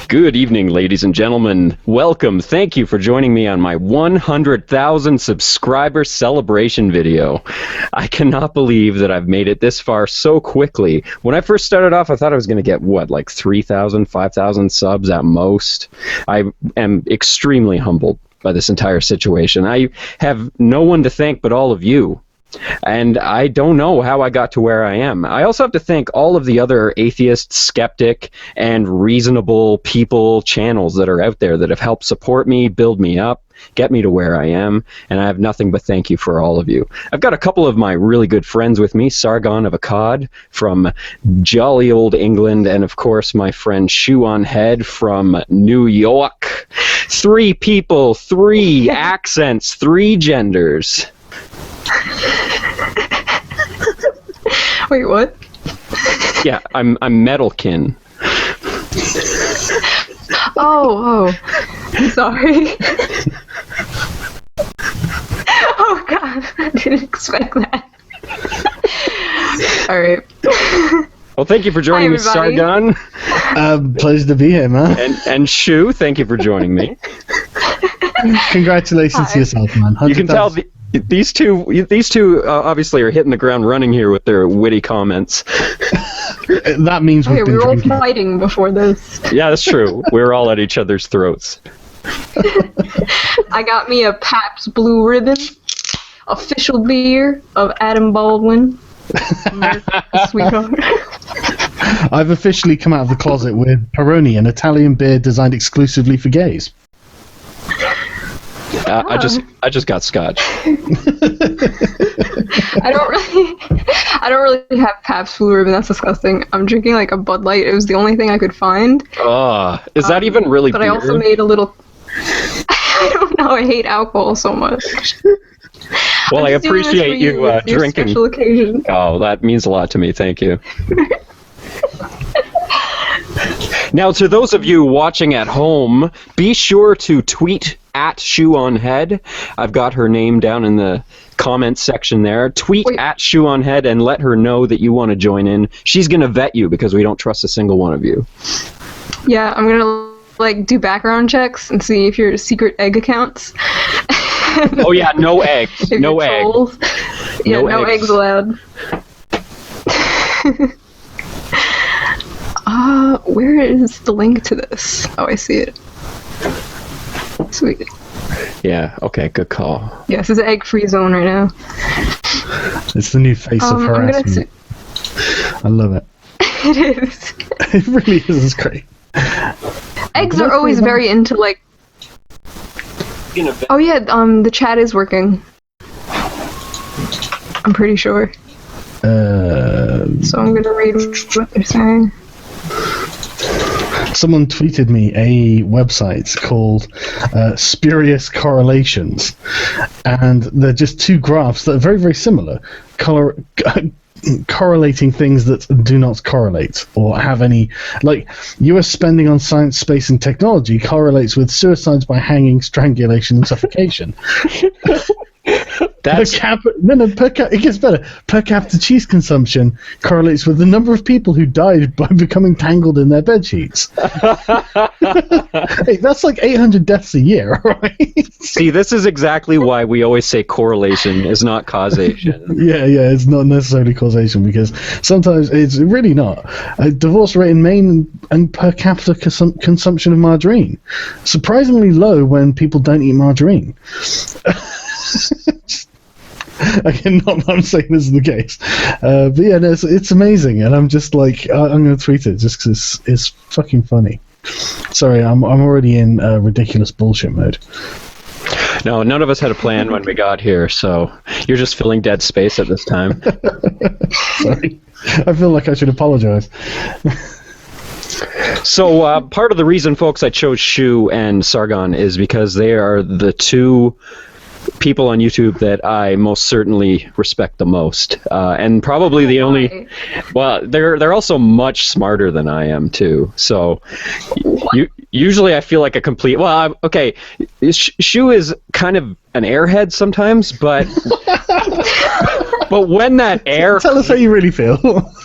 Good evening, ladies and gentlemen. Welcome. Thank you for joining me on my 100,000 subscriber celebration video. I cannot believe that I've made it this far so quickly. When I first started off, I thought I was going to get, what, like 3,000, 5,000 subs at most? I am extremely humbled by this entire situation. I have no one to thank but all of you. And I don't know how I got to where I am. I also have to thank all of the other atheist, skeptic, and reasonable people channels that are out there that have helped support me, build me up, get me to where I am, and I have nothing but thank you for all of you. I've got a couple of my really good friends with me, Sargon of Akkad from jolly old England, and of course my friend ShoeOnhead from New York. 3 people, 3 accents, 3 genders. Wait, what? Yeah, I'm Metalkin. Oh, I'm sorry. Oh god, I didn't expect that. Alright. Well, thank you for joining me, Sargon. Pleasure to be here, man. And Shue, thank you for joining me. Congratulations to yourself, man. You can tell these two obviously are hitting the ground running here with their witty comments. That means we've been we were all drinking. fighting before this. Yeah, that's true. We were all at each other's throats. I got me a Pabst Blue Ribbon, official beer of Adam Baldwin. Sweetheart. I've officially come out of the closet with Peroni, an Italian beer designed exclusively for gays. I just got scotch. I don't really have Pabst Blue Ribbon. That's disgusting. I'm drinking like a Bud Light. It was the only thing I could find. Is that even really But beer? I also made a little. I don't know. I hate alcohol so much. Well, I appreciate you drinking. Special occasion. Oh, that means a lot to me. Thank you. Now, to those of you watching at home, be sure to tweet at ShoeOnhead. I've got her name down in the comments section there. Tweet at ShoeOnhead and let her know that you want to join in. She's going to vet you because we don't trust a single one of you. Yeah, I'm going to do background checks and see if you're secret egg accounts. Oh yeah, no eggs. No eggs. Yeah, no eggs allowed. Where is the link to this? Oh, I see it. Sweet. Yeah, okay, good call. Yes, it's an egg-free zone right now. It's the new face of harassment. I love it. It is. It really is. It's great. Eggs are always very into Oh yeah, the chat is working. I'm pretty sure. So I'm gonna read what they're saying. Someone tweeted me a website called Spurious Correlations, and they're just 2 graphs that are very, very similar, correlating things that do not correlate or have any, like US spending on science, space, and technology correlates with suicides by hanging, strangulation, and suffocation. It gets better. Per capita cheese consumption correlates with the number of people who died by becoming tangled in their bed sheets. Hey, that's like 800 deaths a year, right? See, this is exactly why we always say correlation is not causation. Yeah, it's not necessarily causation, because sometimes it's really not. A divorce rate in Maine and per capita consumption of margarine. Surprisingly low when people don't eat margarine. Again, not that I'm saying this is the case, but yeah, no, it's amazing, and I'm just like, I'm going to tweet it just because it's fucking funny. Sorry, I'm already in ridiculous bullshit mode. No, none of us had a plan when we got here, so you're just filling dead space at this time. Sorry, I feel like I should apologize. So part of the reason, folks, I chose Shue and Sargon is because they are the 2 people on YouTube that I most certainly respect the most, and probably the only. Well, they're also much smarter than I am too. So, usually I feel like a complete. Well, okay, Shue is kind of an airhead sometimes, but but when that air Tell us how you really feel.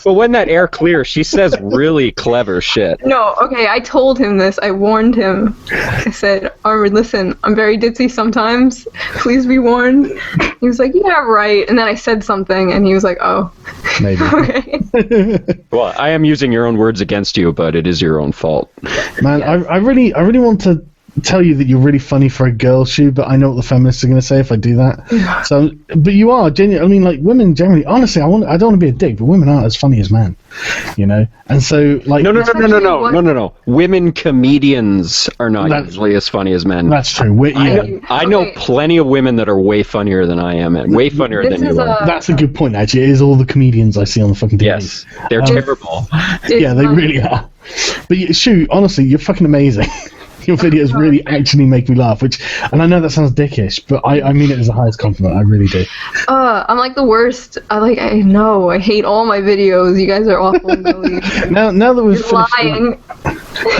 but when that air clears, she says really clever shit. No, okay, I told him this. I warned him. I said, Armoured, listen, I'm very ditzy sometimes. Please be warned. He was like, yeah, right. And then I said something, and he was like, oh. Maybe. Okay. Well, I am using your own words against you, but it is your own fault. Man, Yes. I really want to tell you that you're really funny for a girl, Shoe, but I know what the feminists are going to say if I do that. So, but you are genuine. I mean, like, women generally, honestly, I don't want to be a dick, but women aren't as funny as men, you know. And so, like, No. Women comedians are not usually as funny as men. That's true. I know plenty of women that are way funnier than I am, and way funnier This than you is are. That's a good point, actually. It is all the comedians I see on the fucking TV. Yes, they're terrible. Yeah, they really are. But Shoe, honestly, you're fucking amazing. Your videos really actually make me laugh, and I know that sounds dickish, but I mean it as the highest compliment. I really do. I'm like the worst. I know. I hate all my videos. You guys are awful. Now that we've You're finished, lying.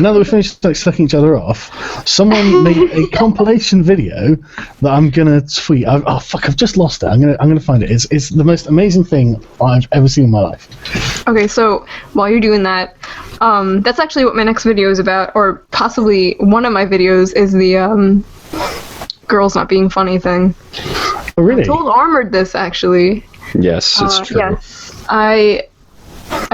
now that we've finished like sucking each other off, someone made a compilation video that I'm gonna tweet. Oh fuck! I've just lost it. I'm gonna find it. It's the most amazing thing I've ever seen in my life. Okay, so while you're doing that, that's actually what my next video is about, or possibly one of my videos is the girls not being funny thing. Oh really? I told Armoured this actually. Yes, it's true. Yes, I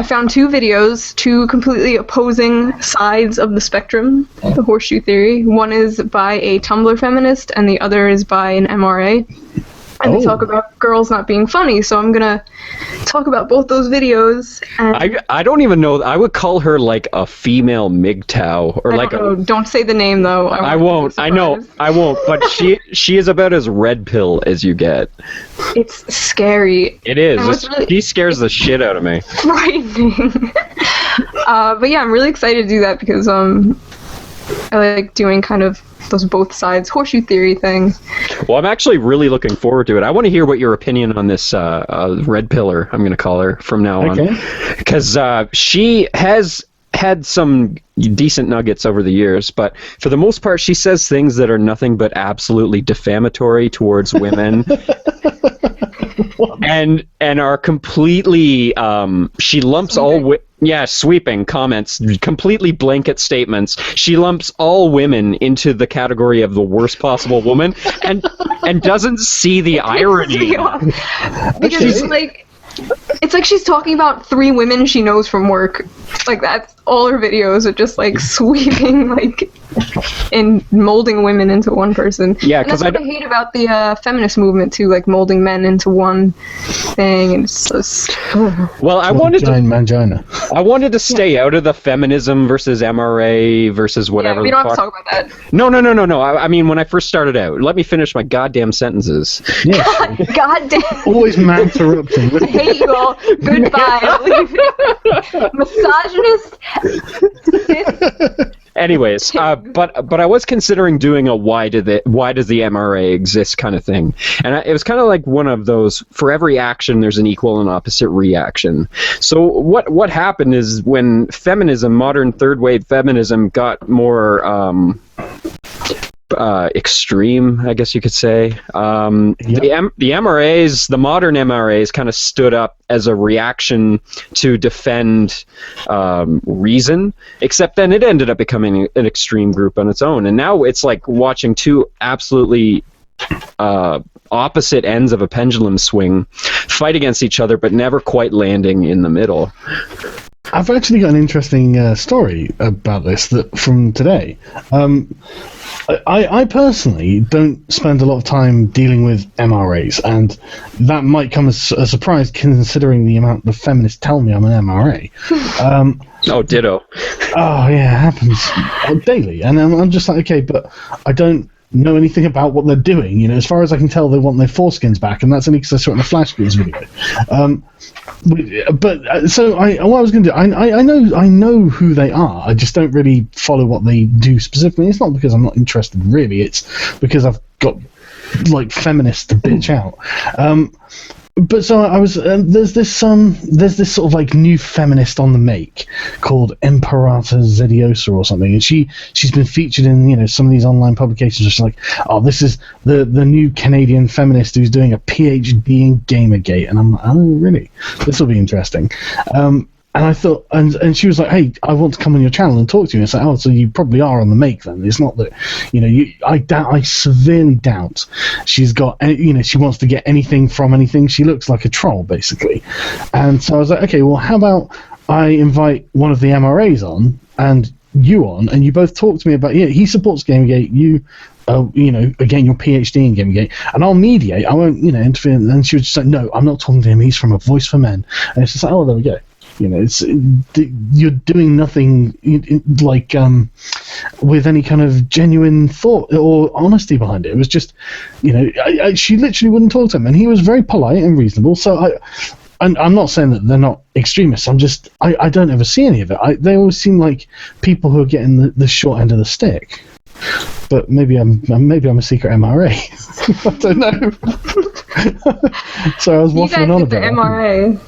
found two videos, two completely opposing sides of the spectrum, the horseshoe theory. One is by a Tumblr feminist, and the other is by an MRA. And they talk about girls not being funny, so I'm gonna talk about both those videos. And I don't even know. I would call her like a female MGTOW or like a. Don't say the name though. I won't. I know. I won't. But she is about as red pill as you get. It's scary. It is. And what's really- She scares the shit out of me. Frightening. But yeah, I'm really excited to do that because I like doing kind of those both sides horseshoe theory thing. Well, I'm actually really looking forward to it. I want to hear what your opinion on this red pillar, I'm going to call her from now on. Because she has had some decent nuggets over the years, but for the most part, she says things that are nothing but absolutely defamatory towards women. and are completely she lumps sweeping comments, completely blanket statements. She lumps all women into the category of the worst possible woman and doesn't see the irony. Because it's like she's talking about 3 women she knows from work. Like that's all her videos are just like sweeping and molding women into one person. Yeah, because I hate about the feminist movement too, like molding men into one thing. And it's just well, I wanted to stay out of the feminism versus MRA versus whatever. Yeah, we don't have to talk about that. No. I mean, when I first started out, let me finish my goddamn sentences. Yeah. Goddamn. Always man interrupting. I hate you all. Goodbye. Misogynist. Anyways, but I was considering doing a why does the MRA exist kind of thing, and it was kind of like one of those, for every action there's an equal and opposite reaction. So what happened is when feminism, modern third wave feminism, got more extreme, I guess you could say. The MRAs, the modern MRAs, kind of stood up as a reaction to defend reason, except then it ended up becoming an extreme group on its own. And now it's like watching two absolutely opposite ends of a pendulum swing fight against each other, but never quite landing in the middle. I've actually got an interesting story about this from today. I personally don't spend a lot of time dealing with MRAs, and that might come as a surprise considering the amount of feminists tell me I'm an MRA. Oh, ditto. Oh, yeah, it happens daily. And I'm just like, okay, but I don't know anything about what they're doing. You know, as far as I can tell, they want their foreskins back, and that's only because I saw it in a Flash Grizz video. So what I was going to do, I know who they are. I just don't really follow what they do specifically. It's not because I'm not interested, really. It's because I've got like feminists to bitch out. But so I was there's this sort of like new feminist on the make called Imperata Zediosa or something, and she's been featured in some of these online publications. Just like, oh, this is the new Canadian feminist who's doing a PhD in Gamergate, and I'm like, oh really, this will be interesting. And I thought, and she was like, "Hey, I want to come on your channel and talk to you." And it's like, "Oh, so you probably are on the make then? It's not that, I severely doubt she's got, she wants to get anything from anything. She looks like a troll, basically." And so I was like, "Okay, well, how about I invite one of the MRAs on and you on, and you both talk to me about, he supports Gamergate, you." Again, your PhD in Gamergate, and I'll mediate. I won't, interfere. And she was just like, "No, I'm not talking to him. He's from A Voice for Men." And it's just like, "Oh, there we go." You're doing nothing with any kind of genuine thought or honesty behind it. It was just, she literally wouldn't talk to him, and he was very polite and reasonable. So I'm not saying that they're not extremists. I'm just, I don't ever see any of it. They always seem like people who are getting the short end of the stick. But maybe I'm a secret MRA. I don't know. So I was waffling on about the MRA.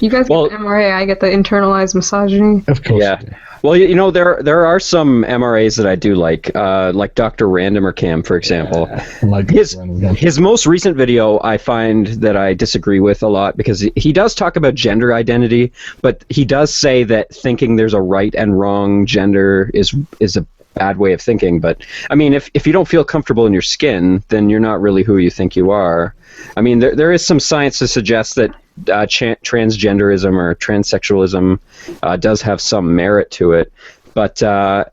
You guys get the MRA, I get the internalized misogyny. Of course. Yeah. Well, there are some MRAs that I do like Dr. Randomer Cam, for example. His most recent video, I find that I disagree with a lot because he does talk about gender identity, but he does say that thinking there's a right and wrong gender is a bad way of thinking. But I mean, if you don't feel comfortable in your skin, then you're not really who you think you are. I mean, there is some science to suggest that transgenderism or transsexualism does have some merit to it. But I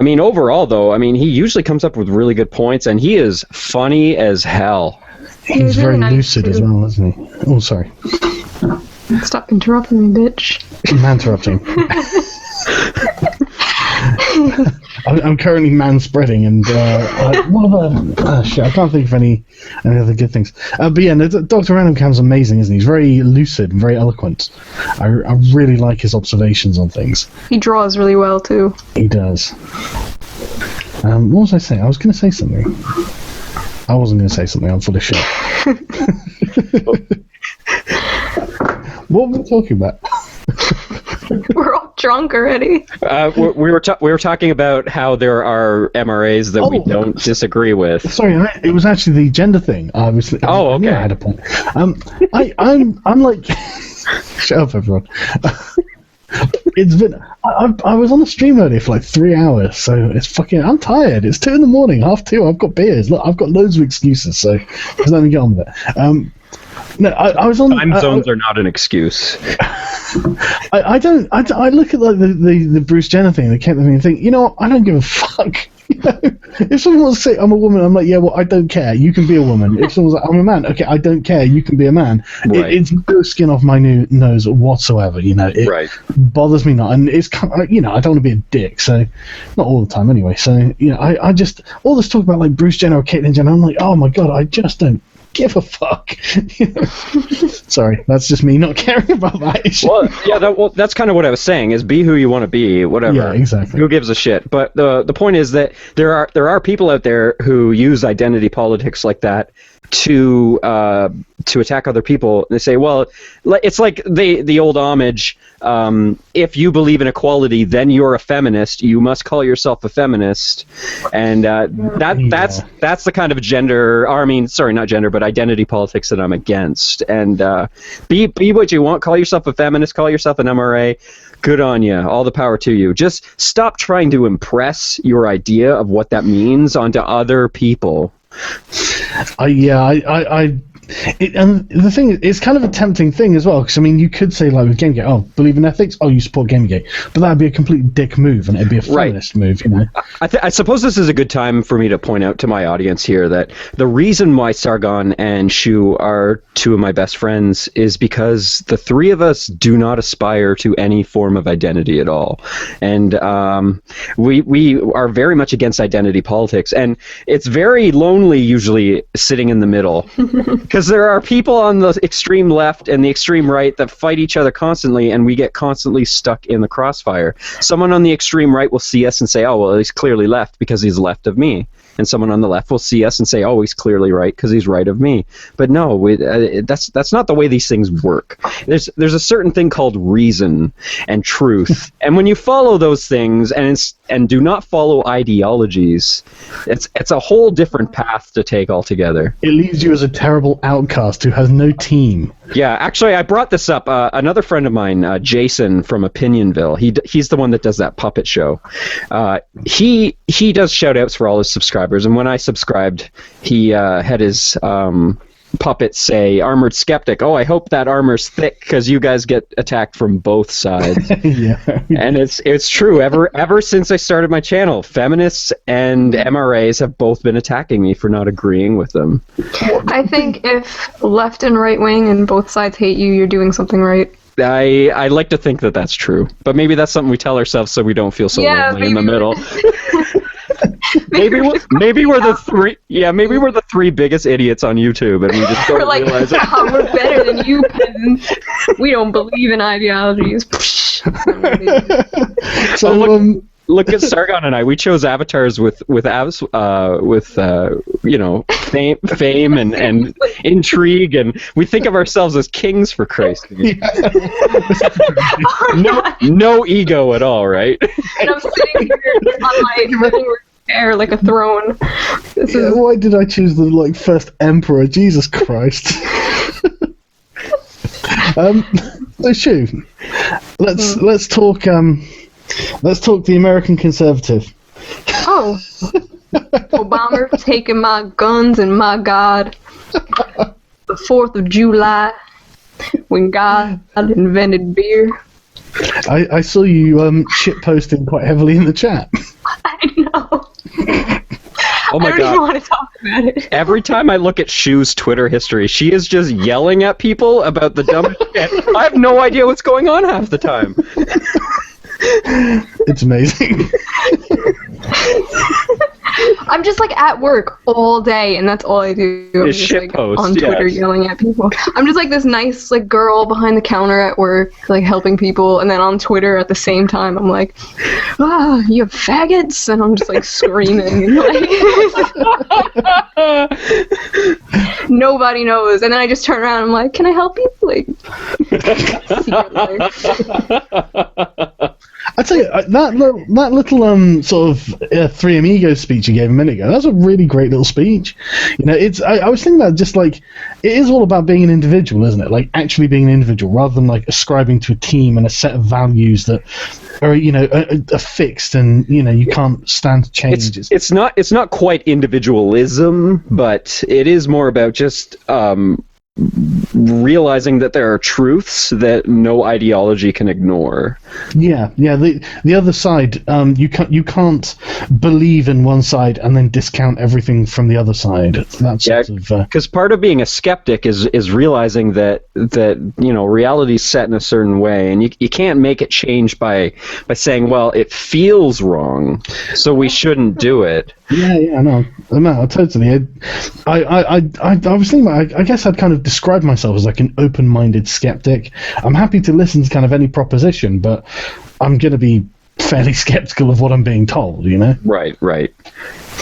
mean, overall, though, I mean, he usually comes up with really good points, and he is funny as hell. He's very lucid as well, isn't he? Oh, sorry. Stop interrupting me, bitch. Man-interrupting. I'm currently man-spreading, and shit, I can't think of any other good things. But yeah, no, Dr. Random Cam's amazing, isn't he? He's very lucid and very eloquent. I really like his observations on things. He draws really well, too. He does. What was I saying? I was going to say something. I wasn't going to say something. I'm full of shit. What were we talking about? We're all drunk already. We were talking about how there are MRAs that we don't disagree with. Sorry, it was actually the gender thing. Okay. Yeah, I had a point. I'm like, shut up, everyone. It's been. I was on the stream earlier for like 3 hours, so it's fucking. I'm tired. It's 2 a.m, 2:30. I've got beers. Look, I've got loads of excuses. So just let me get on with it. No, I was on. Time zones are not an excuse. I don't. I look at like the Bruce Jenner thing, the Caitlyn thing, and think, I don't give a fuck. If someone wants to say I'm a woman, I'm like, yeah, well, I don't care. You can be a woman. If someone's like, I'm a man, okay, I don't care. You can be a man. Right. It's no skin off my nose whatsoever. It bothers me not, and it's I don't want to be a dick, so not all the time anyway. So I just all this talk about like Bruce Jenner or Caitlyn Jenner, I'm like, oh my god, I just don't give a fuck. Sorry, that's just me not caring about that issue. Well, yeah, that's kind of what I was saying, is be who you want to be, whatever. Yeah, exactly. Who gives a shit? But the point is that there are people out there who use identity politics like that to attack other people. They say, well, it's like the old homage, if you believe in equality, then you're a feminist. You must call yourself a feminist. And that's the kind of identity politics that I'm against. And be what you want. Call yourself a feminist. Call yourself an MRA. Good on you. All the power to you. Just stop trying to impress your idea of what that means onto other people. And the thing is, it's kind of a tempting thing as well, because you could say like with Gamergate, believe in ethics, you support Gamergate, but that'd be a complete dick move, and it'd be a feminist move, I suppose this is a good time for me to point out to my audience here that the reason why Sargon and Shue are two of my best friends is because the three of us do not aspire to any form of identity at all, and we are very much against identity politics, and it's very lonely usually sitting in the middle. Because there are people on the extreme left and the extreme right that fight each other constantly, and we get constantly stuck in the crossfire. Someone on the extreme right will see us and say, oh, well, he's clearly left because he's left of me. And someone on the left will see us and say, oh, he's clearly right because he's right of me. But no, that's not the way these things work. There's a certain thing called reason and truth. And when you follow those things and do not follow ideologies, it's a whole different path to take altogether. It leaves you as a terrible outcast who has no team. Yeah, actually, I brought this up. Another friend of mine, Jason from Opinionville, he's the one that does that puppet show. He does shout-outs for all his subscribers, and when I subscribed, he had his puppet say, Armoured Skeptic, oh, I hope that armor's thick because you guys get attacked from both sides. Yeah. And it's true. Ever since I started my channel, feminists and MRAs have both been attacking me for not agreeing with them. I think if left and right wing and both sides hate you, you're doing something right. I like to think that that's true, but maybe that's something we tell ourselves so we don't feel so lonely in the middle. maybe we're the three. Yeah, maybe we're the three biggest idiots on YouTube, and we just don't realize it. Oh, we're better than you peasants. We don't believe in ideologies. So look at Sargon and I. We chose avatars with fame and intrigue, and we think of ourselves as kings, for Christ's sake. No ego at all, right? And I'm sitting here on my living room chair like a throne. Why did I choose the first emperor? Jesus Christ. So Shue, let's talk. Let's talk the American conservative. Oh, Obama taking my guns and my God. The 4th of July, when God invented beer. I saw you shitposting quite heavily in the chat. I know. Oh my I don't God. even want to talk about it. Every time I look at Shue's Twitter history, she is just yelling at people about the dumbest shit. I have no idea what's going on half the time. It's amazing. I'm just at work all day, and that's all I do. I'm Is just shitpost, on Twitter yelling at people. I'm just this nice girl behind the counter at work, helping people, and then on Twitter at the same time, I'm you faggots, and I'm just screaming. Nobody knows, and then I just turn around, and I'm can I help you? I tell you, that little sort of Three Amigos speech you gave a minute ago, that was a really great little speech. I was thinking about just it is all about being an individual, isn't it? Actually being an individual rather than ascribing to a team and a set of values that are are fixed and you can't stand to change. It's not quite individualism, but it is more about just realizing that there are truths that no ideology can ignore. Yeah. The other side, you can't believe in one side and then discount everything from the other side. That's because part of being a skeptic is realizing that reality is set in a certain way, and you can't make it change by saying, well, it feels wrong, so we shouldn't do it. Yeah, no, totally. I was thinking about, I guess I'd kind of describe myself as an open-minded skeptic. I'm happy to listen to kind of any proposition, but I'm going to be fairly skeptical of what I'm being told, Right.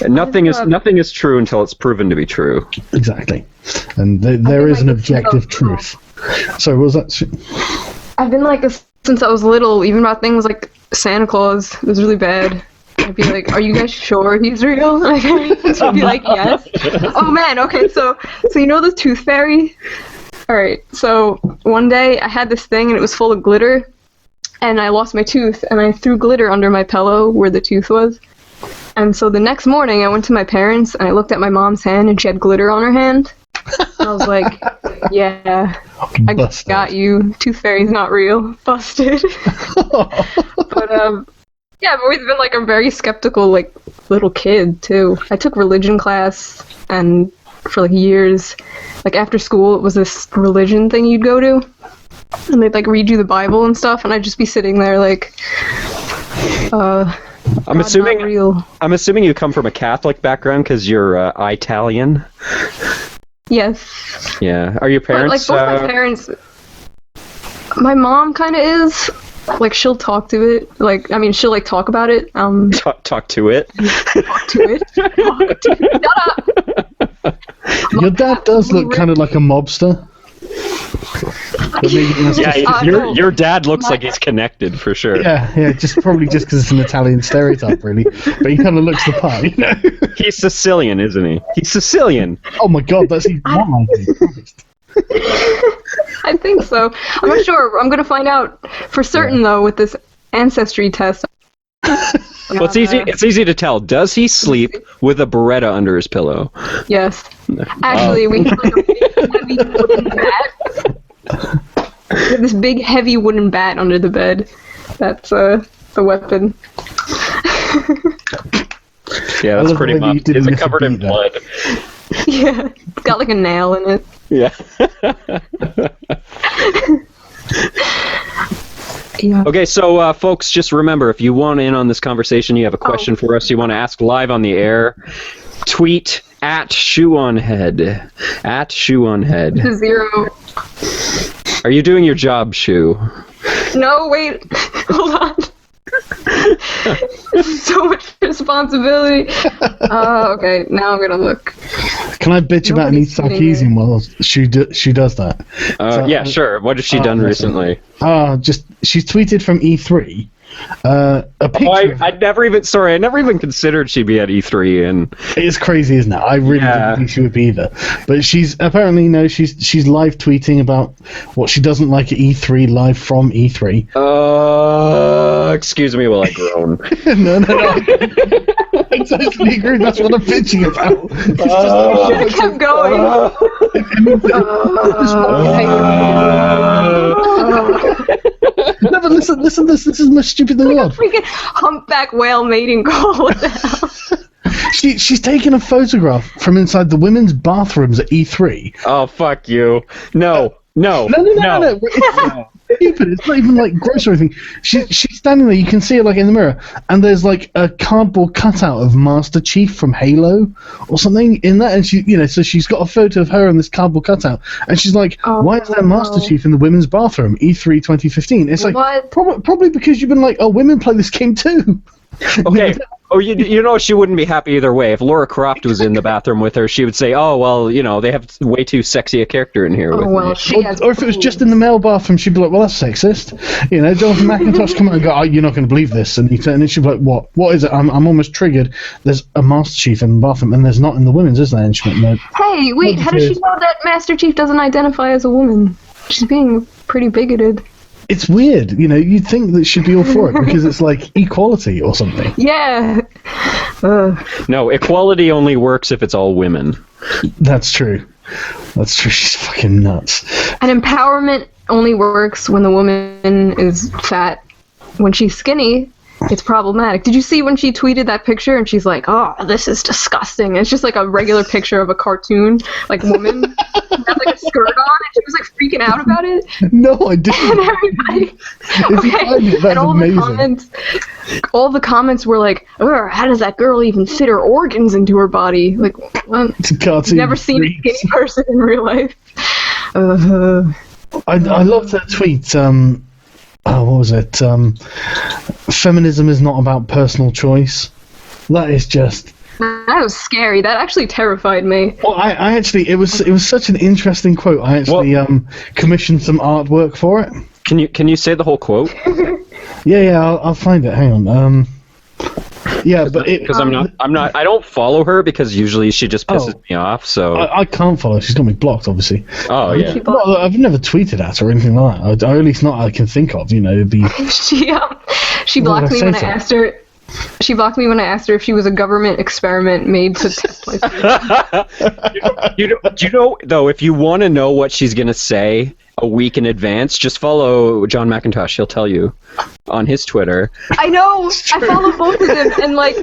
And nothing is true until it's proven to be true. Exactly. And there is an objective truth. So what was that? I've been this since I was little, even about things like Santa Claus. It was really bad. I'd be are you guys sure he's real? And I'd be yes. Oh man, okay, so you know the tooth fairy? Alright, so one day I had this thing and it was full of glitter, and I lost my tooth, and I threw glitter under my pillow where the tooth was. And so the next morning I went to my parents and I looked at my mom's hand and she had glitter on her hand. And I was yeah, I got you. Tooth fairy's not real. Busted. But yeah, I've always been a very skeptical little kid too. I took religion class, and for years, after school, it was this religion thing you'd go to, and they'd read you the Bible and stuff, and I'd just be sitting there I'm assuming you come from a Catholic background because you're Italian. Yes. Yeah. Are your But, parents? like, both my parents... My mom kind of is. Like, she'll talk to it. Like, I mean, she'll, like, talk about it. Talk to it. Talk to it. Talk to it. Shut up! Your dad does look kind of like a mobster. But maybe that's just- Your dad looks like he's connected for sure. yeah, probably just because it's an Italian stereotype, really. But he kind of looks the part, you know? He's Sicilian, isn't he? He's Sicilian. Oh my god, that's even more I think so. I'm not sure. I'm gonna find out for certain though with this ancestry test. Well, it's easy. It's easy to tell. Does he sleep with a Beretta under his pillow? Yes. Actually, we have like a big, heavy wooden bat. We have this big, heavy wooden bat under the bed. That's the weapon. Yeah, that's pretty much. Is it covered in blood? Yeah, it's got like a nail in it. Yeah. Yeah. Okay, so folks, just remember, if you want in on this conversation, you have a question for us, you want to ask live on the air, tweet at ShoeOnhead. At ShoeOnhead. 0. Are you doing your job, Shoe? No, wait. Hold on. So much responsibility. Okay, now I'm gonna look. Can I bitch about Anita Sarkeesian while she does that? Yeah, sure. What has she done recently? She's tweeted from E3. A picture. I never even considered she'd be at E3, and it's crazy, isn't it? I really didn't think she would be either. But she's apparently she's live tweeting about what she doesn't like at E3, live from E3. Excuse me while I groan. No. I totally agree. That's what I'm bitching about. I kept going. No, but listen to this. This is the most stupid thing in the world. Freaking humpback whale mating call. What the hell? She's taken a photograph from inside the women's bathrooms at E3. Oh, fuck you. No. No. It's stupid. It's not even like gross or anything. She's standing there. You can see her like in the mirror, and there's like a cardboard cutout of Master Chief from Halo or something in that. And so she's got a photo of her in this cardboard cutout, and she's like, "Why is there Master Chief in the women's bathroom? E3 2015." It's like probably because you've been like, "Oh, women play this game too." Okay. Oh, you know she wouldn't be happy either way. If Laura Croft was in the bathroom with her, she would say, "Oh, well, they have way too sexy a character in here." Or if it was just in the male bathroom, she'd be like, "Well, that's sexist." Jonathan McIntosh come out and go, "Oh, you're not going to believe this," and then she'd be like, "What? What is it? I'm almost triggered. There's a Master Chief in the bathroom, and there's not in the women's, is there?" And she went, "No." Hey, wait! How does she know that Master Chief doesn't identify as a woman? She's being pretty bigoted. It's weird, you'd think that she'd be all for it because it's like equality or something. Yeah. No, equality only works if it's all women. That's true. She's fucking nuts. And empowerment only works when the woman is fat. When she's skinny, it's problematic. Did you see when she tweeted that picture and she's like, "Oh, this is disgusting." And it's just like a regular picture of a cartoon, like woman. She had like a skirt on and she was like freaking out about it. No, I didn't. And everybody, and all the comments were like, "How does that girl even fit her organs into her body?" Like, well, it's a cartoon. Never seen a skinny person in real life. I loved that tweet. What was it? Feminism is not about personal choice. That is just. That was scary. That actually terrified me. Well, I actually, it was such an interesting quote. I actually commissioned some artwork for it. Can you say the whole quote? Yeah, I'll find it. Hang on. Yeah, but because I don't follow her because usually she just pisses me off. So I can't follow her. She's got me blocked, obviously. Oh yeah. Well, I've never tweeted at her or anything like that. Or at least not I can think of. It'd be. She blocked me when I asked her. She blocked me when I asked her if she was a government experiment made to test my food. You know, though, if you want to know what she's going to say a week in advance, just follow John McIntosh. He'll tell you on his Twitter. I know! I follow both of them, and, like,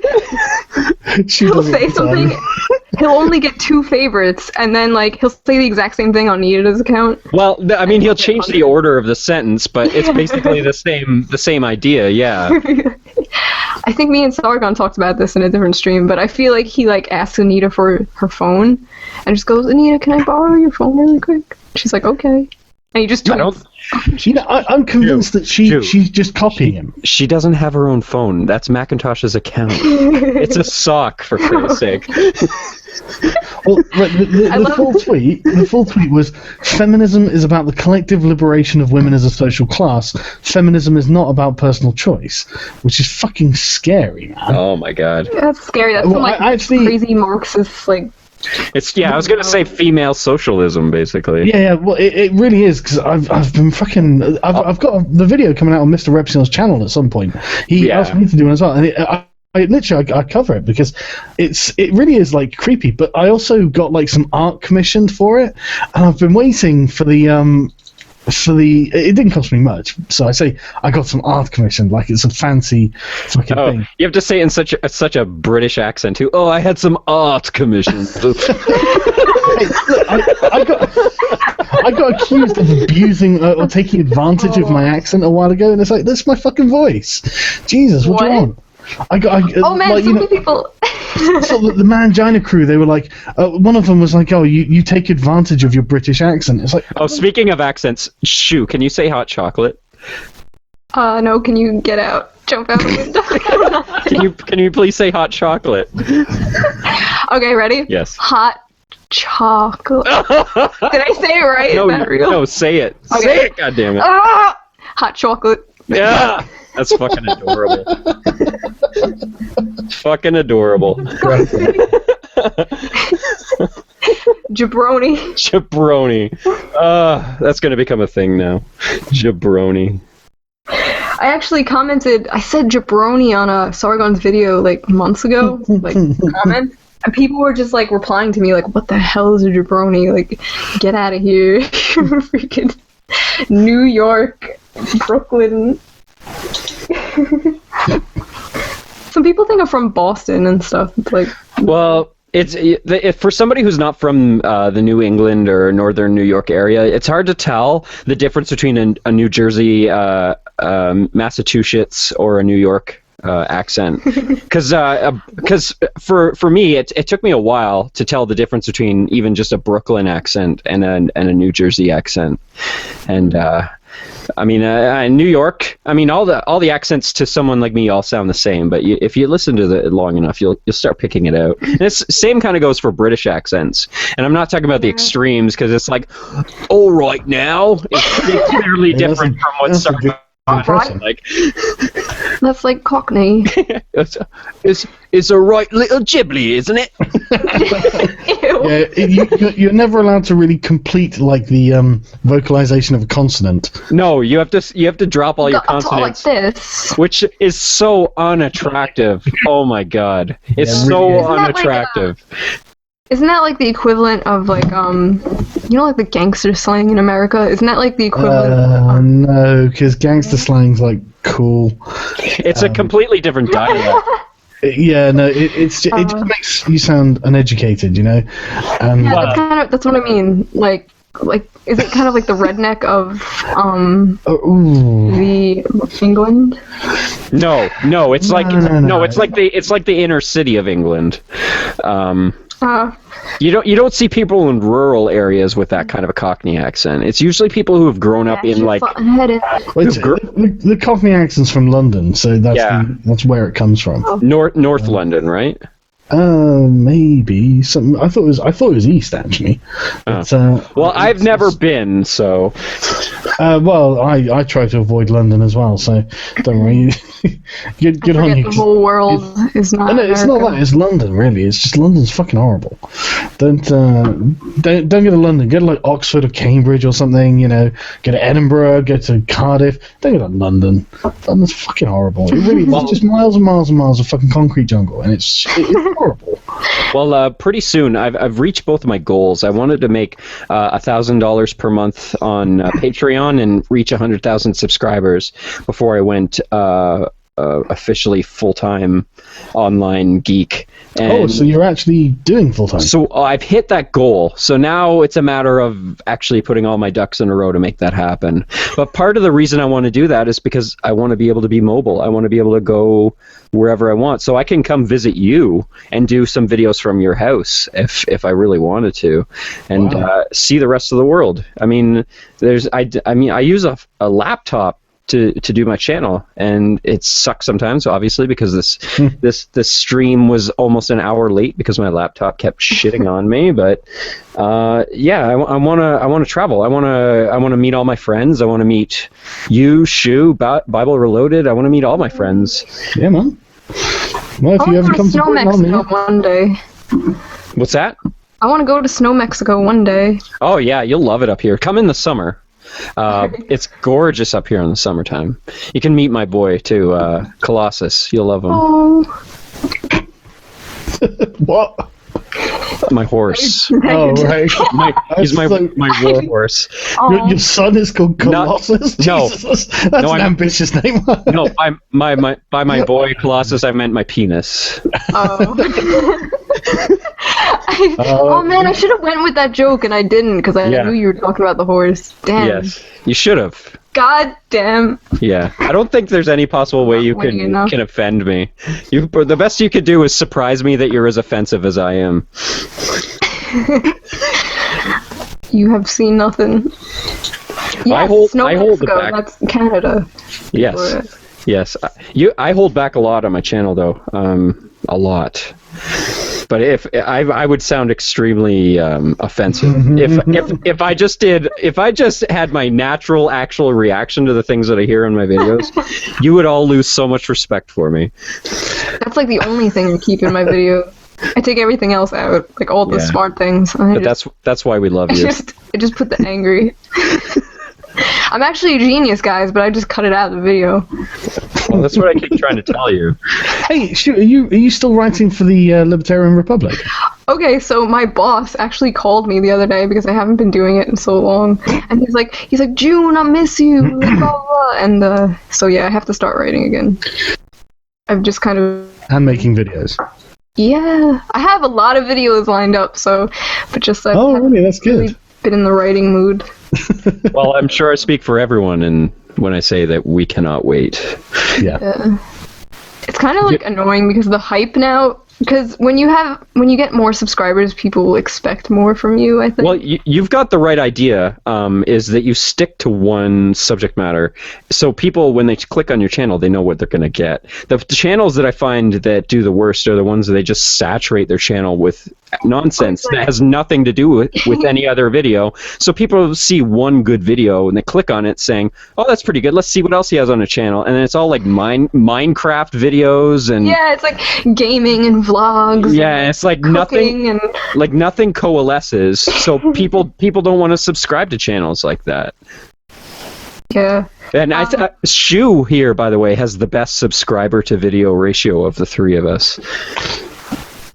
he'll say something, he'll only get 2 favorites, and then, like, he'll say the exact same thing on Nita's account. Well, I mean, he'll change the order of the sentence, but it's basically the same idea, yeah. I think me and Sargon talked about this in a different stream, but I feel like he like asks Anita for her phone and just goes, Anita, can I borrow your phone really quick? She's like, okay. And he just tweets. I'm convinced that she's just copying him. She doesn't have her own phone. That's Macintosh's account. It's a sock, for Christ's sake. Well, the full tweet was, feminism is about the collective liberation of women as a social class. Feminism is not about personal choice, which is fucking scary, man. Oh my god. That's scary. That's some like crazy Marxist like. I was gonna say female socialism, basically. Yeah. Well, it really is, because I've been fucking. I've got the video coming out on Mr. Repsil's channel at some point. He asked me to do it as well, and I cover it because it really is like creepy. But I also got like some art commissioned for it, and I've been waiting for the. It didn't cost me much, so I say I got some art commissioned, like it's a fancy fucking thing. You have to say it in such a British accent too. Oh, I had some art commissioned. Hey, look, I got accused of abusing or taking advantage of my accent a while ago, and it's like, that's my fucking voice. Jesus, what do you want? Many people. So the Mangina crew, they were like, one of them was like, oh, you take advantage of your British accent. It's like, speaking of accents, Shoo, can you say hot chocolate? No, can you get out? Jump out the window. Can you please say hot chocolate? Okay, ready? Yes. Hot chocolate. Did I say it right? No, say it. Okay. Say it, goddammit. Hot chocolate. Yeah, that's fucking adorable. Fucking adorable. Jabroni. That's gonna become a thing now. Jabroni. I actually commented. I said jabroni on Sargon's video like months ago, like comment, and people were just like replying to me like, "What the hell is a jabroni? Like, get out of here, freaking New York, Brooklyn." Some people think I'm from Boston and stuff. It's like, well, if for somebody who's not from the New England or northern New York area, it's hard to tell the difference between a New Jersey, Massachusetts, or a New York accent. Because for me, it took me a while to tell the difference between even just a Brooklyn accent and a New Jersey accent. And I mean, New York. I mean, all the accents to someone like me all sound the same. But if you listen to it long enough, you'll start picking it out. And it's same kind of goes for British accents. And I'm not talking about the extremes, because it's like, all right now, it's pretty clearly different from what's starting. Like, that's like Cockney. It's a right little Ghibli, isn't it? Yeah, you're never allowed to really complete like the vocalization of a consonant. No, you have to drop all your consonants, like this, which is so unattractive. Oh my god, it's so unattractive. Isn't that like the equivalent of like like the gangster slang in America? Isn't that like the equivalent? No, because gangster slang's like cool. It's a completely different dialect. Yeah, no, it just makes you sound uneducated, you know. That's what I mean. Like, is it kind of like the redneck of the England? No, it's like no, it's like the inner city of England. You don't see people in rural areas with that kind of a Cockney accent. It's usually people who have grown up in like. The Cockney accent's from London, so that's where it comes from. North London, right? Maybe something. I thought it was east actually. But, well, I've never been, so. Well, I try to avoid London as well, so don't worry. Good on you. The whole world is not. No, it's not that. It's London, really. It's just London's fucking horrible. Don't go to London. Go to like Oxford or Cambridge or something. You know, go to Edinburgh. Go to Cardiff. Don't go to London. London's fucking horrible. It really is just miles and miles and miles of fucking concrete jungle, and it's horrible. Well, pretty soon I've reached both of my goals. I wanted to make $1,000 per month on Patreon and reach 100,000 subscribers before I went officially full-time online geek. And so you're actually doing full time. so I've hit that goal. So now it's a matter of actually putting all my ducks in a row to make that happen. But part of the reason I want to do that is because I want to be able to be mobile. I want to be able to go wherever I want. So I can come visit you and do some videos from your house if I really wanted to, and see the rest of the world. I mean, I use a laptop to do my channel, and it sucks sometimes, obviously, because this stream was almost an hour late because my laptop kept shitting on me. But I want to travel. I want to meet all my friends. I want to meet you, Shoe, Bible Reloaded. I want to meet all my friends. Yeah, man. Well, if you ever come to Snow Mexico one day. What's that? I want to go to Snow Mexico one day. Oh yeah, you'll love it up here. Come in the summer. It's gorgeous up here in the summertime. You can meet my boy too, Colossus. You'll love him. Oh. What? My horse. Oh, right. He's my war horse. Your son is called Colossus? No. Jesus, that's an ambitious name. No, by my boy Colossus, I meant my penis. Oh. Oh man, I should have went with that joke and I didn't because I knew you were talking about the horse. Damn. Yes, you should have. God damn. Yeah, I don't think there's any possible way you can offend me. The best you could do is surprise me that you're as offensive as I am. You have seen nothing. Yes, I hold Mexico, it back. That's Canada. Yes. Yes. I hold back a lot on my channel though. A lot. But if I would sound extremely offensive if I just had my natural actual reaction to the things that I hear in my videos, you would all lose so much respect for me. That's like the only thing I keep in my video. I take everything else out, like all the smart things. But that's why we love you. I just put the angry. I'm actually a genius, guys, but I just cut it out of the video. Well, that's what I keep trying to tell you. Hey, are you still writing for the Libertarian Republic? Okay, so my boss actually called me the other day because I haven't been doing it in so long, and he's like, June, I miss you, blah, blah, blah. And so yeah, I have to start writing again. I've just kind of making videos. Yeah, I have a lot of videos lined up, but just really, that's good. Really been in the writing mood. Well, I'm sure I speak for everyone when I say that we cannot wait. Yeah. It's kind of like annoying because the hype now. Because when you get more subscribers, people will expect more from you, I think. Well, you've got the right idea, is that you stick to one subject matter. So people, when they click on your channel, they know what they're going to get. The channels that I find that do the worst are the ones that they just saturate their channel with nonsense that has nothing to do with any other video. So people see one good video and they click on it saying, oh, that's pretty good. Let's see what else he has on the channel. And then it's all like Minecraft videos and... Yeah, it's like gaming and vlogs. Yeah, it's like nothing coalesces. So people don't want to subscribe to channels like that. Yeah. And Shoe here, by the way, has the best subscriber to video ratio of the three of us.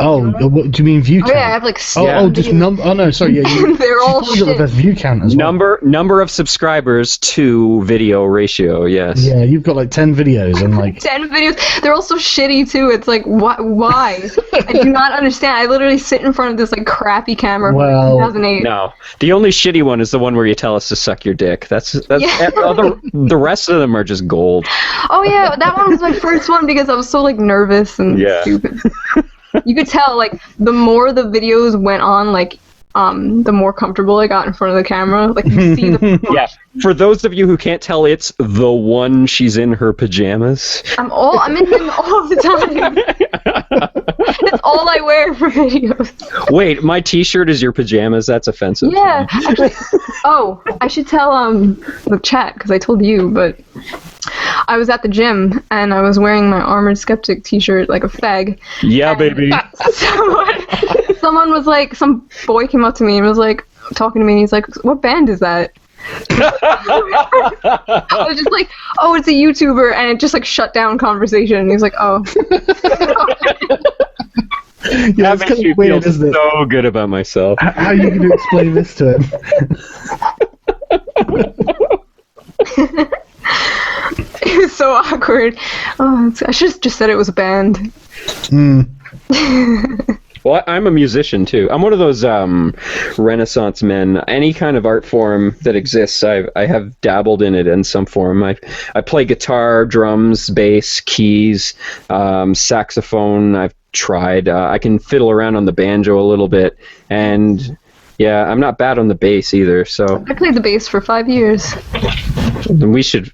Oh, what do you mean view count? Oh yeah, I have like just number. Oh no, sorry. Yeah, they're all shit. You got the best view count as well. Number of subscribers to video ratio. Yes. Yeah, you've got like 10 videos and like 10 videos. They're all so shitty too. It's like why? I do not understand. I literally sit in front of this like crappy camera from 2008. No, the only shitty one is the one where you tell us to suck your dick. That's the rest of them are just gold. Oh yeah, that one was my first one because I was so like nervous and stupid. You could tell, like, the more the videos went on, like, the more comfortable I got in front of the camera. Like, you see the... Yeah, for those of you who can't tell, it's the one she's in her pajamas. I'm in them all the time. That's all I wear for videos. Wait, my t-shirt is your pajamas? That's offensive. Yeah, actually, I should tell, the chat, because I told you, but... I was at the gym and I was wearing my Armoured Skeptic t-shirt like a fag. Yeah, baby. Someone was like, some boy came up to me and was like, talking to me and he's like, what band is that? I was just like, oh, it's a YouTuber, and it just like shut down conversation. And he was like, oh. Yeah, that makes me feel so good about myself. How are you going to explain this to him? It was so awkward. Oh, I should have just said it was a band. Well, I'm a musician too. I'm one of those Renaissance men. Any kind of art form that exists, I have dabbled in it in some form. I play guitar, drums, bass, keys, saxophone. I've tried. I can fiddle around on the banjo a little bit, and yeah, I'm not bad on the bass either. So I played the bass for 5 years. we should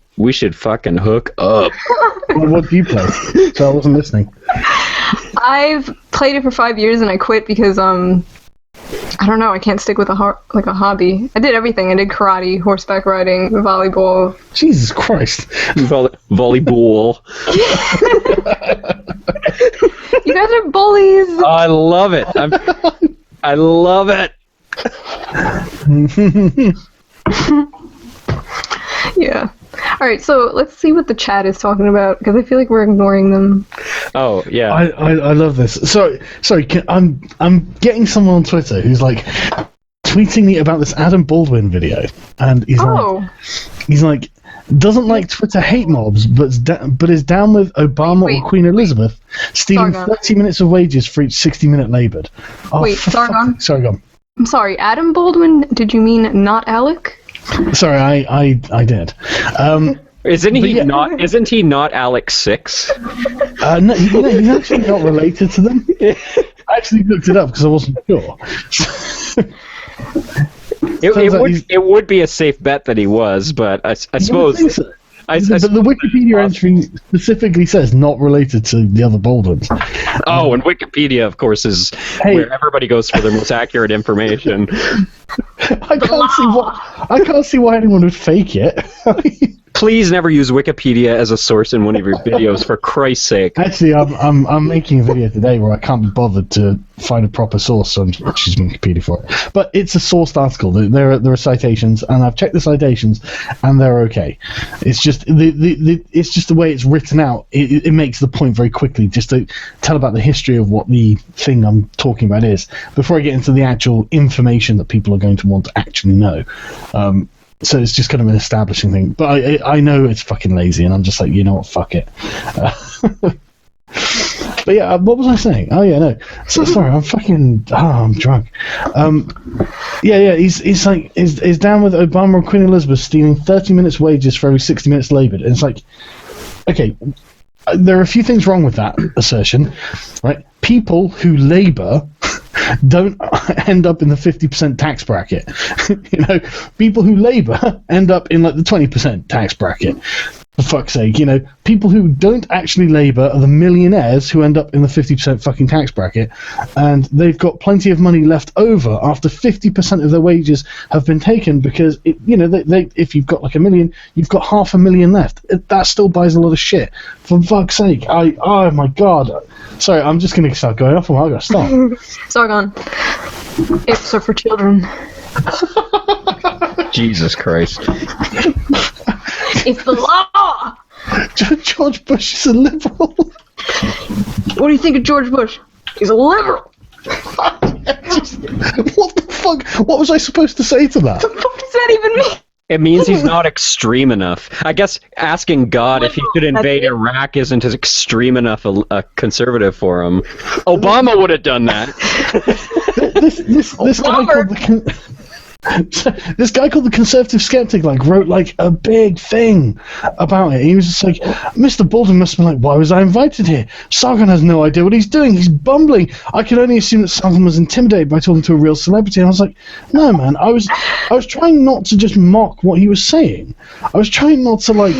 fucking hook up. What do you play? So I wasn't listening. I've played it for 5 years and I quit because I don't know. I can't stick with a hobby. I did everything. I did karate, horseback riding, volleyball. Jesus Christ. Volleyball. You guys are bullies. I love it. I love it. Yeah. All right, so let's see what the chat is talking about because I feel like we're ignoring them. Oh yeah. I love this. Sorry. I'm getting someone on Twitter who's like tweeting me about this Adam Baldwin video, and he's like doesn't like Twitter hate mobs, but is down with Obama or Queen Elizabeth stealing 30 minutes of wages for each 60-minute labored. Oh, wait, Sargon. Sargon. I'm sorry, Adam Baldwin. Did you mean not Alec? Sorry, I did. Isn't he not Alex 6? No, he's actually not related to them. I actually looked it up because I wasn't sure. It would be a safe bet that he was, but I suppose. So. But the Wikipedia entry specifically says not related to the other Baldwins. Oh, and Wikipedia, of course, is where everybody goes for their most accurate information. I can't see why anyone would fake it. Please never use Wikipedia as a source in one of your videos, for Christ's sake. Actually, I'm making a video today where I can't be bothered to find a proper source, so I'm just using Wikipedia for it. But it's a sourced article. There are citations, and I've checked the citations, and they're okay. It's just it's just the way it's written out. It makes the point very quickly, just to tell about the history of what the thing I'm talking about is, before I get into the actual information that people are going to want to actually know. So it's just kind of an establishing thing. But I know it's fucking lazy, and I'm just like, you know what, fuck it. But yeah, what was I saying? Oh yeah, no. So, sorry, I'm drunk. He's like, is down with Obama and Queen Elizabeth stealing 30 minutes wages for every 60 minutes laboured. And it's like, okay, there are a few things wrong with that assertion, right? People who labour don't end up in the 50% tax bracket. People who labour end up in like the 20% tax bracket. For fuck's sake, people who don't actually labour are the millionaires who end up in the 50% fucking tax bracket, and they've got plenty of money left over after 50% of their wages have been taken because, if you've got like $1 million, you've got $500,000 left. That still buys a lot of shit. For fuck's sake, oh my god. Sorry, I'm just going to start going off and I've got to stop. Sargon. Apes are for children. Jesus Christ. It's the law! George Bush is a liberal. What do you think of George Bush? He's a liberal! What the fuck? What was I supposed to say to that? What the fuck does that even mean? It means he's not extreme enough. I guess asking God if he should invade Iraq isn't as extreme enough a conservative for him. Obama would have done that. This guy called the Conservative Skeptic wrote a big thing about it. He was just like, Mr. Baldwin must have been like, why was I invited here? Sargon has no idea what he's doing. He's bumbling. I can only assume that Sargon was intimidated by talking to a real celebrity. And I was like, no, man. I was trying not to just mock what he was saying. I was trying not to I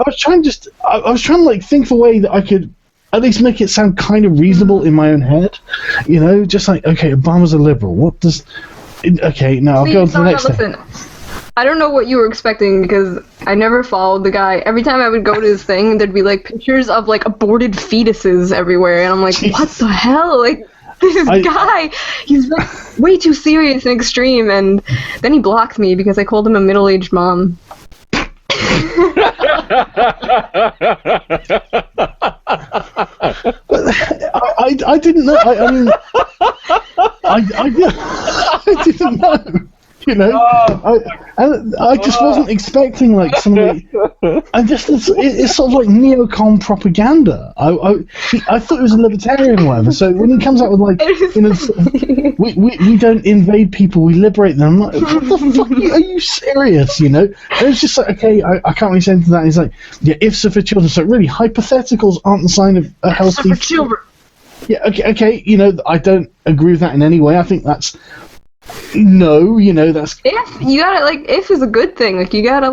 was trying to think of a way that I could at least make it sound kind of reasonable in my own head. Just like, okay, Obama's a liberal. What does... Okay, no, I'll go on to the next thing. I don't know what you were expecting because I never followed the guy. Every time I would go to his thing, there'd be pictures of aborted fetuses everywhere, and I'm like, what the hell? This guy, he's way too serious and extreme, and then he blocked me because I called him a middle-aged mom. I didn't know. I didn't know. You know, I just wasn't expecting like somebody. I just it's sort of like neocon propaganda. I thought it was a libertarian one. So when he comes out with like, you know, sort of, we don't invade people, we liberate them. I'm like, what the fuck? Are you serious? You know, and it's just like, okay, I can't really say into that. He's like, yeah, ifs are for children. So really, hypotheticals aren't the sign of a healthy. For children. Yeah, okay, you know, I don't agree with that in any way. I think that's that's If you gotta if is a good thing. Like you gotta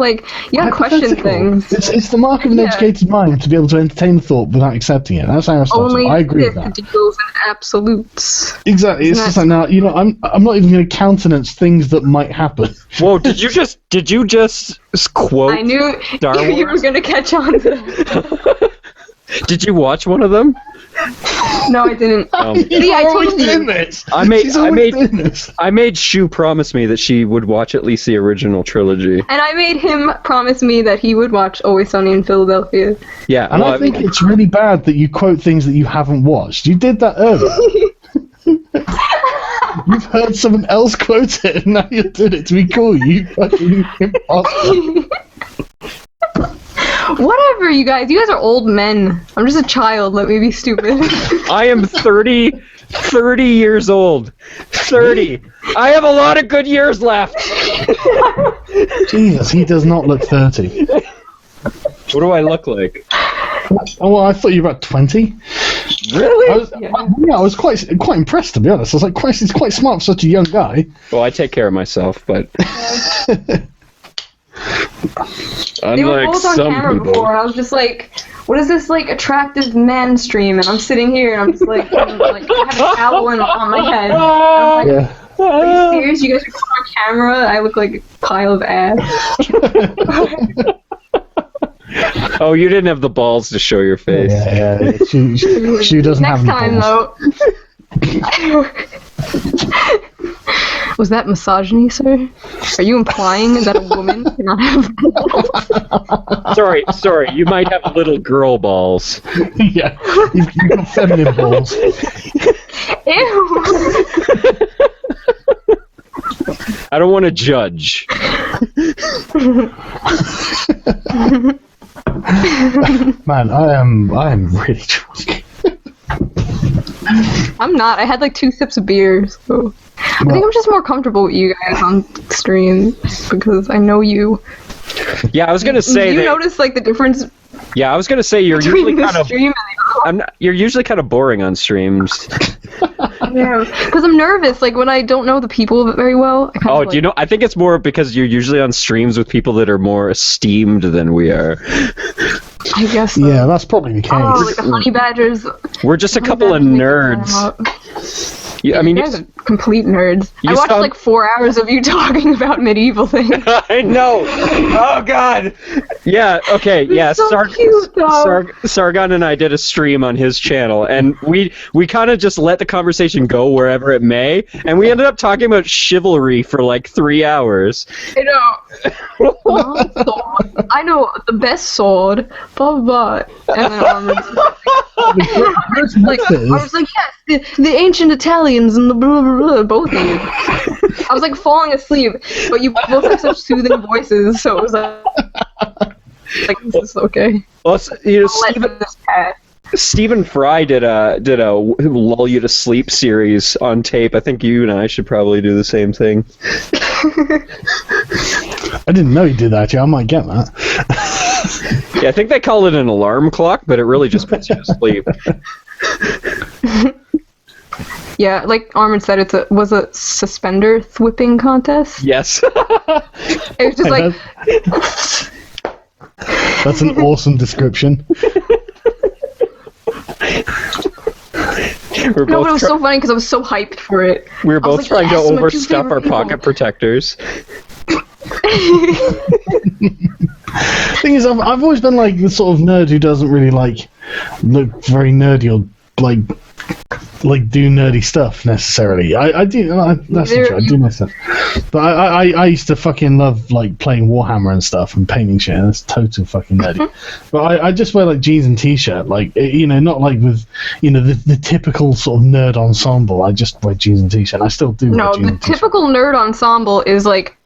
question things. It's the mark of an educated mind to be able to entertain thought without accepting it. That's Aristotle. Only I agree with that. deals in absolutes. Exactly. It's just like now, you know, I'm not even going to countenance things that might happen. Whoa! Did you just quote? I knew Star Wars? you were gonna catch on to that. Did you watch one of them? No, I didn't. See, I told you. I made Shue promise me that she would watch at least the original trilogy. And I made him promise me that he would watch Always Sunny in Philadelphia. Yeah, and I think it's really bad that you quote things that you haven't watched. You did that earlier. You've heard someone else quote it, and now you're doing it to be cool. You fucking imposter. Whatever, you guys are old men. I'm just a child. Let me be stupid. I am 30 years old. 30. I have a lot of good years left. Jesus, he does not look 30. What do I look like? Oh, well, I thought you were about 20. Really? I was quite impressed, to be honest. I was like, Christ, he's quite smart for such a young guy. Well, I take care of myself, but... They were both on camera before, and I was just like, what is this, attractive man stream? And I'm sitting here, and I'm just like, I have a towel on my head. And I'm like, are you serious? You guys are on camera? I look like a pile of ass. Oh, you didn't have the balls to show your face. Yeah. She doesn't have the balls. Next time, though. Was that misogyny, sir? Are you implying that a woman cannot have balls? Sorry, you might have little girl balls. Yeah, you've got feminine balls. Ew! I don't want to judge. Man, I am really drunk. I'm not. I had 2 sips of beer, so I think I'm just more comfortable with you guys on stream because I know you. Yeah, I was gonna say. Do you notice the difference? Yeah, I was gonna say you're usually kind of. Stream You're usually kind of boring on streams. Yeah, because I'm nervous. When I don't know the people very well. Do you know? I think it's more because you're usually on streams with people that are more esteemed than we are. I guess so. Yeah, that's probably the case. Oh, the honey badgers. We're just a couple of nerds. Yeah, you guys are complete nerds. I watched 4 hours of you talking about medieval things. I know. Oh God. Yeah. Okay. Yeah. So cute, though. Sargon and I did a stream on his channel, and we kind of just let the conversation go wherever it may, and we ended up talking about chivalry for 3 hours. I know. I know the best sword. Blah blah blah. And then Armoured Skeptic. I was like, yes, the ancient Italians and the blah blah blah, both of you. I was falling asleep, but you both have such soothing voices, so it was this is okay. Well, Stephen Fry did a lull you to sleep series on tape. I think you and I should probably do the same thing. I didn't know he did that. I might get that. Yeah, I think they call it an alarm clock, but it really just puts you to sleep. Yeah, like Armoured said, it was a suspender whipping contest. Yes. It was just That's an awesome description. But it was so funny because I was so hyped for it. We were both trying to overstuff our pocket protectors. Thing is, I've always been the sort of nerd who doesn't really look very nerdy or like do nerdy stuff necessarily. I do. That's not true. I do my stuff, but I used to fucking love like playing Warhammer and stuff and painting shit. And that's total fucking nerdy. But I just wear like jeans and t-shirt, like not like with the typical sort of nerd ensemble. I just wear jeans and t-shirt. I still do. No, wear jeans the and t-shirt. typical nerd ensemble is like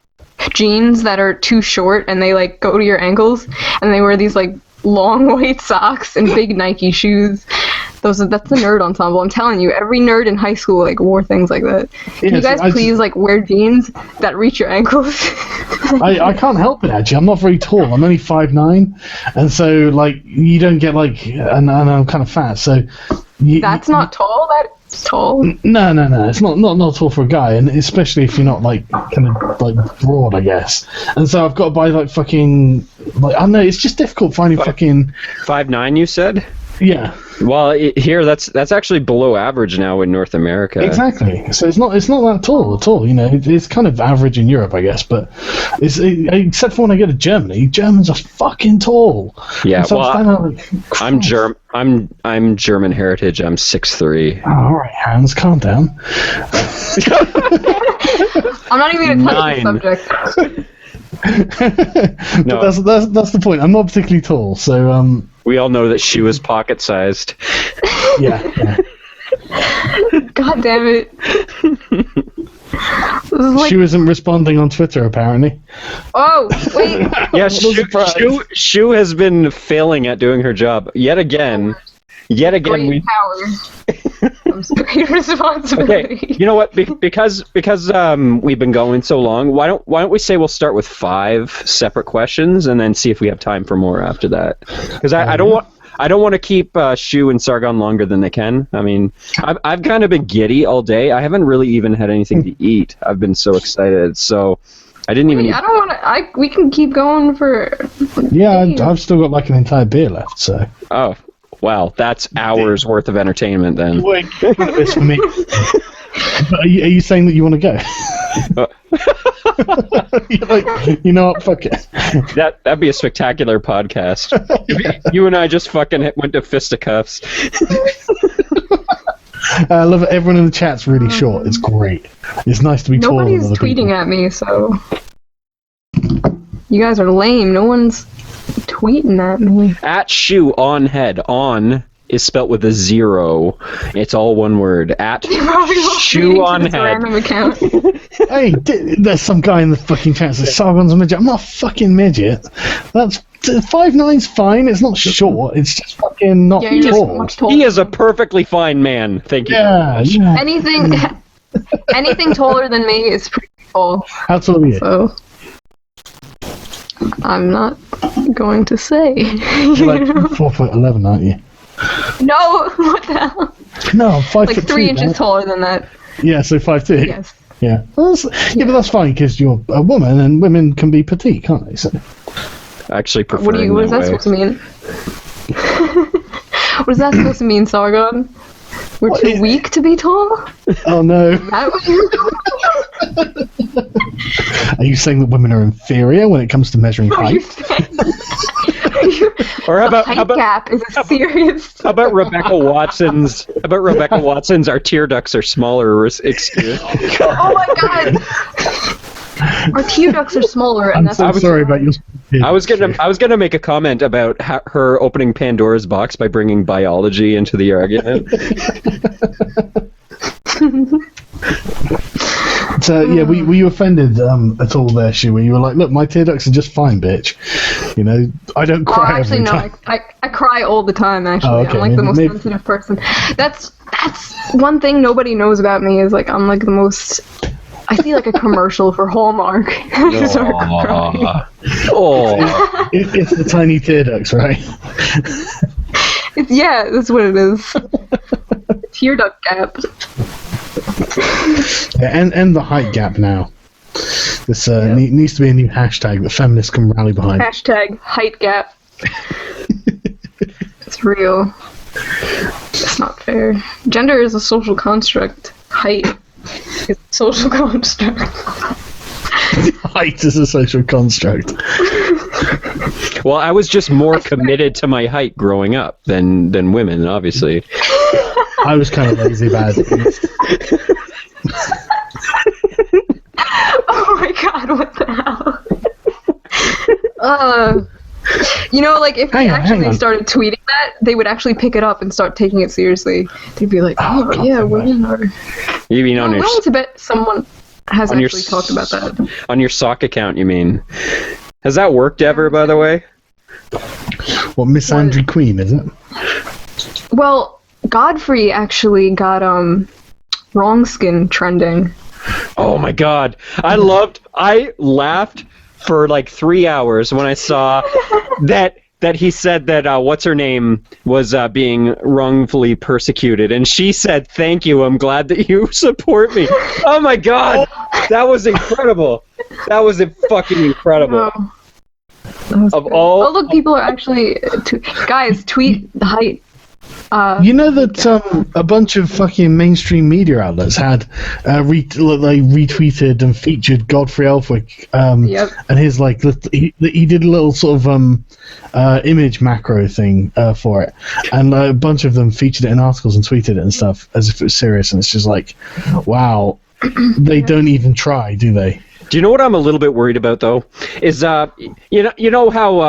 jeans that are too short and they like go to your ankles, and they wear these like long white socks and big Nike shoes. That's the nerd ensemble. I'm telling you, every nerd in high school like wore things like that. Can you guys please like wear jeans that reach your ankles? I can't help it actually. I'm not very tall. I'm only 5'9", and so like you don't get like, and I'm kind of fat. So that's not tall. That's tall. No. It's not tall for a guy, and especially if you're not like kind of like broad, I guess. And so I've got to buy like fucking like I don't know. It's just difficult finding fucking 5'9", you said? Yeah. Well, here that's actually below average now in North America. Exactly. So it's not that tall at all. It's kind of average in Europe, I guess. But except for when I go to Germany, Germans are fucking tall. Yeah. So well, I'm German heritage. I'm 6'3". Oh, all right, Hans, calm down. I'm not even gonna touch the subject. No, that's the point. I'm not particularly tall, so we all know that she was pocket-sized. Yeah. God damn it! She wasn't responding on Twitter, apparently. Oh wait. Yeah, Shue has been failing at doing her job yet again. Great power comes great responsibility. Okay, you know what? Because we've been going so long, why don't we say we'll start with 5 separate questions and then see if we have time for more after that? Because I don't want to keep Shue and Sargon longer than they can. I mean, I've kind of been giddy all day. I haven't really even had anything to eat. I've been so excited. So I didn't even. I don't want to. We can keep going for. Yeah, I've still got like an entire beer left. So. Oh. Wow, that's hours worth of entertainment then. Wait, this for me. Are you saying that you want to go? You're like, you know what? Fuck it. That'd be a spectacular podcast. You and I just fucking went to fisticuffs. I love it. Everyone in the chat's really short. It's great. It's nice to be taller than other people. Nobody's tweeting at me, so you guys are lame. No one's tweeting at me. At ShoeOnhead. On is spelt with a 0. It's all one word. At ShoeOnhead. Hey, there's some guy in the fucking chat that says Sargon's a midget. I'm not a fucking midget. That's 5'9's fine. It's not short. It's just fucking not tall. He is a perfectly fine man. Thank you. Yeah. Anything taller than me is pretty tall. How tall are you? So I'm not going to say. You're like 4'11", aren't you? No, what the hell? No, I'm 5'2". Like 3 inches taller than that. Yeah, so 5'2". Yes. Yeah. Well, but that's fine because you're a woman and women can be petite, can't they? So. I actually prefer. What is that supposed to mean? What is that supposed to mean, Sargon? We're too weak to be tall? Oh no. Are you saying that women are inferior when it comes to measuring height? Or how about gap is a serious. How about Rebecca Watson's? Our tear ducts are smaller. Excuse. Oh my god. Our tear ducts are smaller, and sorry about your. I was gonna make a comment about her opening Pandora's box by bringing biology into the argument. So yeah, were you offended at all there, Shue? Where you were like, look, my tear ducts are just fine, bitch. I don't cry every time. I cry all the time. Actually, oh, okay. I'm like the most sensitive person. That's one thing nobody knows about me is like I'm like the most. I feel like a commercial for Hallmark. It's the tiny tear ducts, right? Yeah, that's what it is. Tear duct gap. Yeah, and the height gap now. This needs to be a new hashtag that feminists can rally behind. Hashtag height gap. It's real. It's not fair. Gender is a social construct. Height is a social construct. Height is a social construct. Well, I was just more committed to my height growing up than women, obviously. I was kind of lazy about it. Oh my god, what the hell? Like if they actually started tweeting that, they would actually pick it up and start taking it seriously. They'd be like, "Oh yeah, women are." You mean on your? I bet someone has actually talked about that. On your sock account, you mean? Has that worked ever, by the way? What, Miss Andrew Queen, is it? Well, Godfrey actually got wrong skin trending. Oh my god. I laughed for like 3 hours when I saw that he said that what's her name was being wrongfully persecuted, and she said, "Thank you, I'm glad that you support me." Oh my god. That was incredible. That was fucking incredible. Oh, look, people are actually guys, tweet the height. You know that a bunch of fucking mainstream media outlets had retweeted and featured Godfrey Elfwick, and his he did a little sort of image macro thing for it, and a bunch of them featured it in articles and tweeted it and stuff as if it was serious, and it's just like, wow, they don't even try, do they? Do you know what I'm a little bit worried about though? Is you know how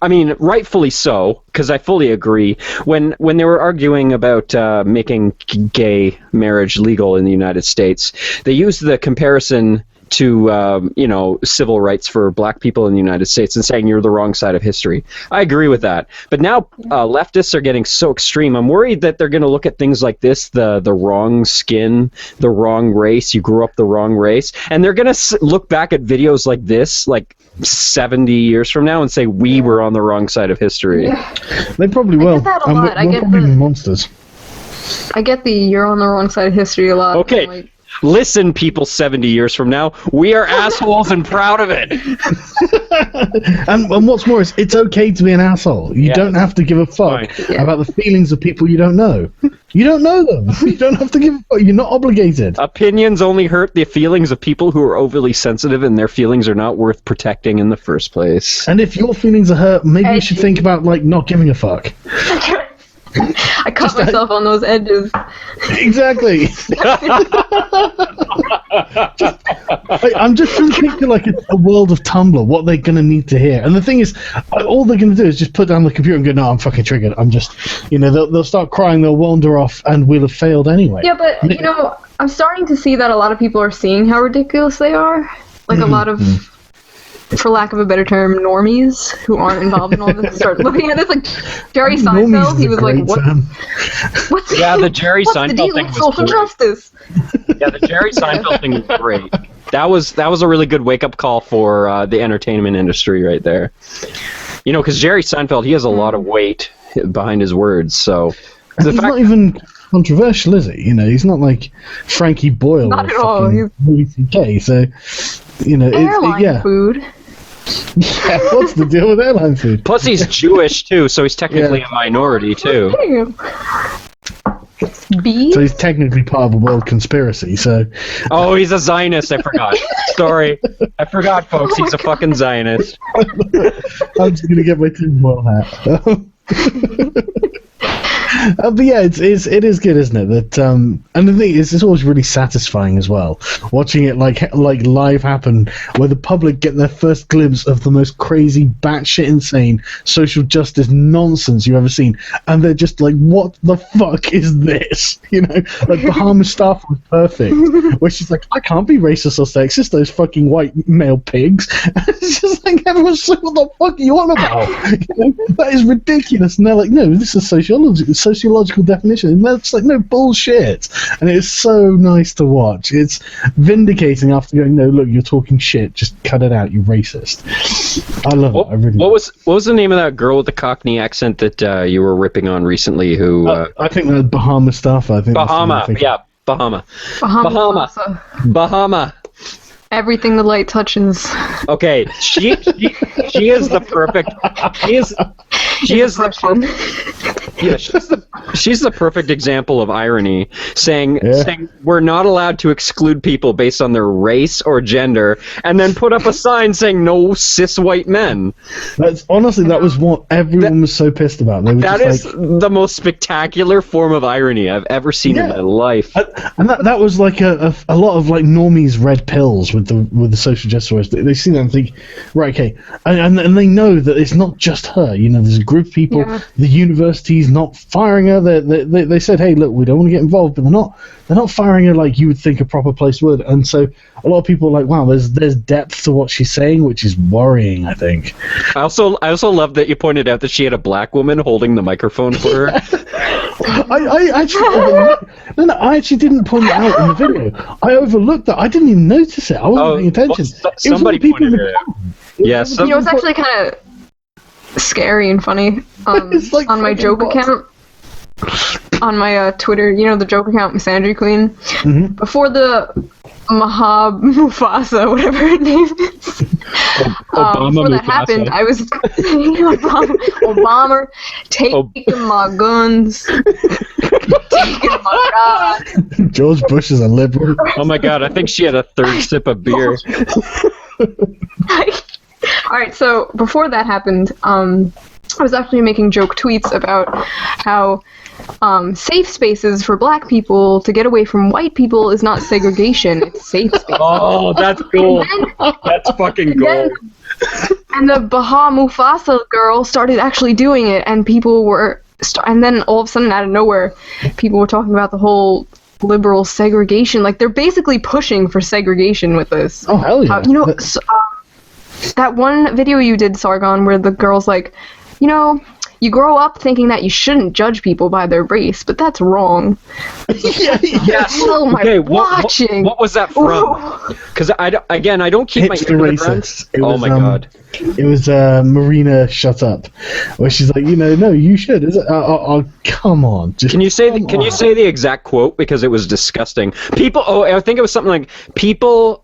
I mean, rightfully so, because I fully agree. When they were arguing about making gay marriage legal in the United States, they used the comparison to civil rights for black people in the United States and saying you're the wrong side of history. I agree with that. But now leftists are getting so extreme. I'm worried that they're going to look at things like this, the wrong skin, the wrong race, you grew up the wrong race, and they're going to look back at videos like this, like 70 years from now, and say we were on the wrong side of history. Yeah. They probably will. I get that a lot. We're probably the monsters. I get the you're on the wrong side of history a lot. Okay. Listen, people 70 years from now, we are assholes and proud of it. and what's more is it's okay to be an asshole. You don't have to give a fuck about the feelings of people you don't know. You don't know them. You don't have to give a fuck. You're not obligated. Opinions only hurt the feelings of people who are overly sensitive, and their feelings are not worth protecting in the first place. And if your feelings are hurt, maybe you should think about not giving a fuck. I cut myself on those edges. Exactly. I'm just trying to think of like a world of Tumblr, what they're going to need to hear. And the thing is, all they're going to do is just put down the computer and go, no, I'm fucking triggered. I'm just, they'll start crying, they'll wander off, and we'll have failed anyway. Yeah, but, I'm starting to see that a lot of people are seeing how ridiculous they are. Like a lot of, for lack of a better term, normies who aren't involved in all this start looking at this. Like Jerry Seinfeld, he was like, "What's the Jerry what's Seinfeld the deal thing with was social great. Justice?" Yeah, the Jerry Seinfeld thing was great. That was a really good wake up call for the entertainment industry right there. Because Jerry Seinfeld, he has a lot of weight behind his words. So he's not even controversial, is he? He's not like Frankie Boyle not or at all. Louis C.K. So airline food. Yeah, what's the deal with airline food? Plus, he's Jewish too, so he's technically a minority too. So he's technically part of a world conspiracy. So. Oh, he's a Zionist. I forgot. Sorry, I forgot, folks. He's a fucking Zionist. I'm just gonna get my tinfoil hat. But yeah, it is good, isn't it? That and the thing is, it's always really satisfying as well, watching it like live happen, where the public get their first glimpse of the most crazy, batshit insane social justice nonsense you've ever seen, and they're just like, "What the fuck is this?" Like Bahamas staff was perfect, where she's like, "I can't be racist or sexist. Those fucking white male pigs." It's just like everyone's like, "What the fuck are you on about?" That is ridiculous. And they're like, "No, this is sociological definition," and that's like, no, bullshit. And it's so nice to watch. It's vindicating after going, no, look, you're talking shit, just cut it out, you racist. I love it. I really what was the name of that girl with the Cockney accent that you were ripping on recently? Who I think that Bahama stuff. I think Bahama. Everything the light touches. Okay, she is the perfect. She is the perfect. Yeah, she's the perfect example of irony, saying we're not allowed to exclude people based on their race or gender, and then put up a sign saying no cis white men. That was what everyone was so pissed about. They were That just is the most spectacular form of irony I've ever seen in my life. And that was like a lot of like normies red pills with the social justice warriors. They see that and think, right, okay, and they know that it's not just her. You know, there's a group of people. Yeah. The university's not firing her. They said, hey, look, we don't want to get involved, but they're not firing her like you would think a proper place would. And so a lot of people are like, wow, there's depth to what she's saying, which is worrying, I think. I also love that you pointed out that she had a black woman holding the microphone for her. I actually didn't point it out in the video. I overlooked that. I didn't even notice it. I wasn't paying attention. Somebody pointed it out. Yes. You know, it's actually kind of scary and funny. Like on my joke account, on my Twitter, you know, the joke account, Misandry Queen. Mm-hmm. Before the Mahab Mufasa, whatever her name is. Before that happened, I was Obama taking my guns, taking my God. George Bush is a liberal. Oh my God! I think she had a third sip of beer. All right, so before that happened, I was actually making joke tweets about how safe spaces for black people to get away from white people is not segregation, it's safe space. Oh, that's cool. That's fucking cool. And the Baha Mufasa girl started actually doing it, and people were... and then all of a sudden, out of nowhere, people were talking about the whole liberal segregation. Like, they're basically pushing for segregation with this. Oh, hell yeah. You know, that one video you did, Sargon, where the girl's like, you know, you grow up thinking that you shouldn't judge people by their race, but that's wrong. Yes. Oh my! Watching. What was that from? Because I don't keep my ear to the ground. Oh my God. It was Marina Shut Up, where she's like, you know, no, you should. Is it? Oh, come on. Can you say the exact quote, because it was disgusting? People. Oh, I think it was something like people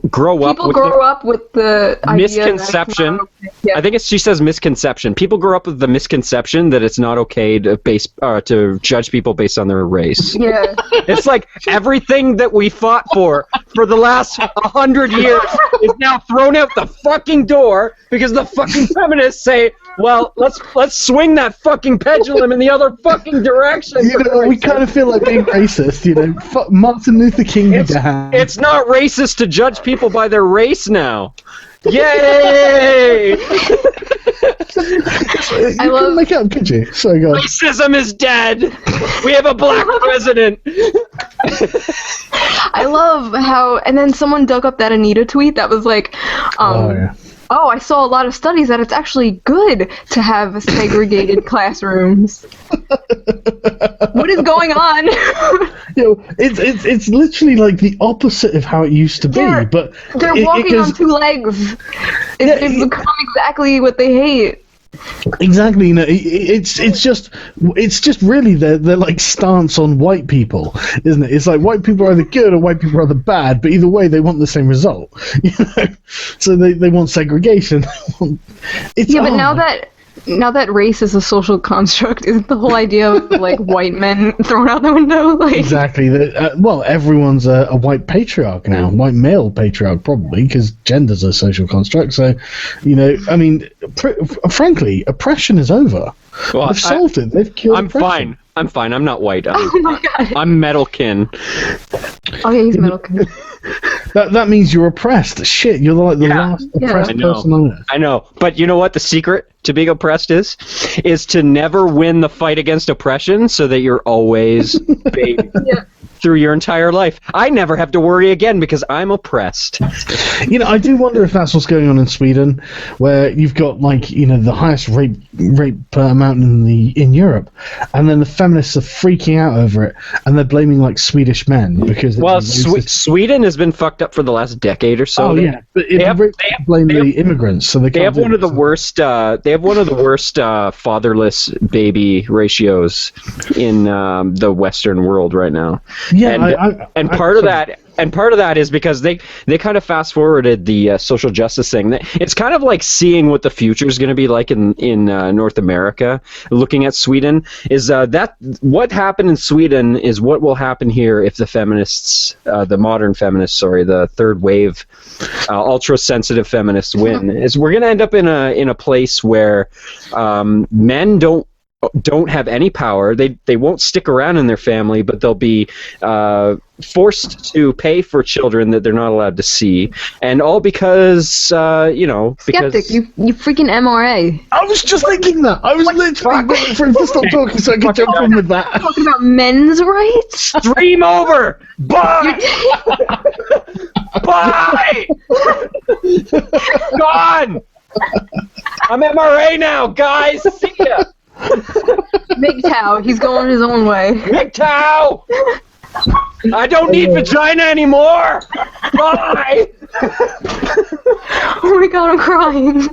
grow up with the misconception. Yeah. I think she says misconception. People grow up with the misconception that it's not okay to judge people based on their race. Yeah. It's like everything that we fought for the last 100 years is now thrown out the fucking door because the fucking feminists say, well, let's swing that fucking pendulum in the other fucking direction. You know, we kind of feel like being racist, you know. Fuck Martin Luther King. It's not racist to judge people by their race now. Yay! I love make up, could you? So good. Racism is dead. We have a black president. I love how, and then someone dug up that Anita tweet that was like, oh, I saw a lot of studies that it's actually good to have segregated classrooms. What is going on? You know, it's literally like the opposite of how it used to be. But they're walking on two legs. It's become exactly what they hate. Exactly, you know, it's just really their like stance on white people, isn't it? It's like white people are either good or white people are either bad, but either way they want the same result, you know. So they want segregation. But now that race is a social construct, isn't the whole idea of like white men thrown out the window? Like... Exactly. Well, everyone's a white patriarch now, white male patriarch probably, because gender's a social construct. So, you know, I mean, frankly, oppression is over. Well, they've solved it. They've killed oppression. I'm fine. I'm not white. Oh my God. I'm metalkin. Oh yeah, he's metalkin. That means you're oppressed. Shit, you're like the last oppressed person on earth. I know. But you know what the secret to being oppressed is to never win the fight against oppression, so that you're always baby through your entire life. I never have to worry again because I'm oppressed. You know, I do wonder if that's what's going on in Sweden, where you've got like, you know, the highest rape amount in Europe, and then the feminists are freaking out over it, and they're blaming like Swedish men because. Well, Sweden has been fucked up for the last decade or so. Oh yeah, but they blame the immigrants, so they have one of the worst. They have one of the worst fatherless baby ratios in the Western world right now. Yeah, and part of that is because they kind of fast forwarded the social justice thing. It's kind of like seeing what the future is going to be like in North America. Looking at Sweden, is that what happened in Sweden is what will happen here if the feminists, the modern feminists, the third wave, ultra sensitive feminists win. Is we're going to end up in a place where men don't have any power. They won't stick around in their family, but they'll be forced to pay for children that they're not allowed to see, and all because Skeptic, you freaking MRA. I was just thinking that. I was literally waiting for him to stop talking so I could jump in with that. Talking about men's rights. Stream over. Bye. Bye. Gone. I'm MRA now, guys. See ya. MGTOW, he's going his own way. MGTOW! I don't need vagina anymore! Bye! Oh my god, I'm crying.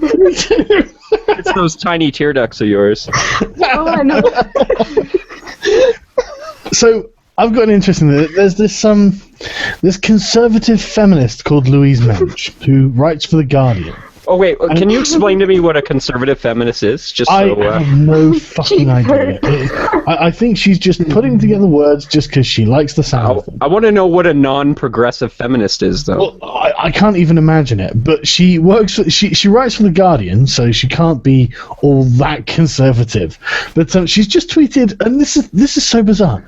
It's those tiny tear ducts of yours. Oh, I know. So, I've got an interesting... There's this conservative feminist called Louise Mensch who writes for The Guardian. Oh wait, can you explain to me what a conservative feminist is? Just I so, have no fucking idea. I think she's just putting together words just because she likes the sound of them. I want to know what a non-progressive feminist is, though. Well, I can't even imagine it. But she works. She writes for The Guardian, so she can't be all that conservative. But she's just tweeted, and this is so bizarre.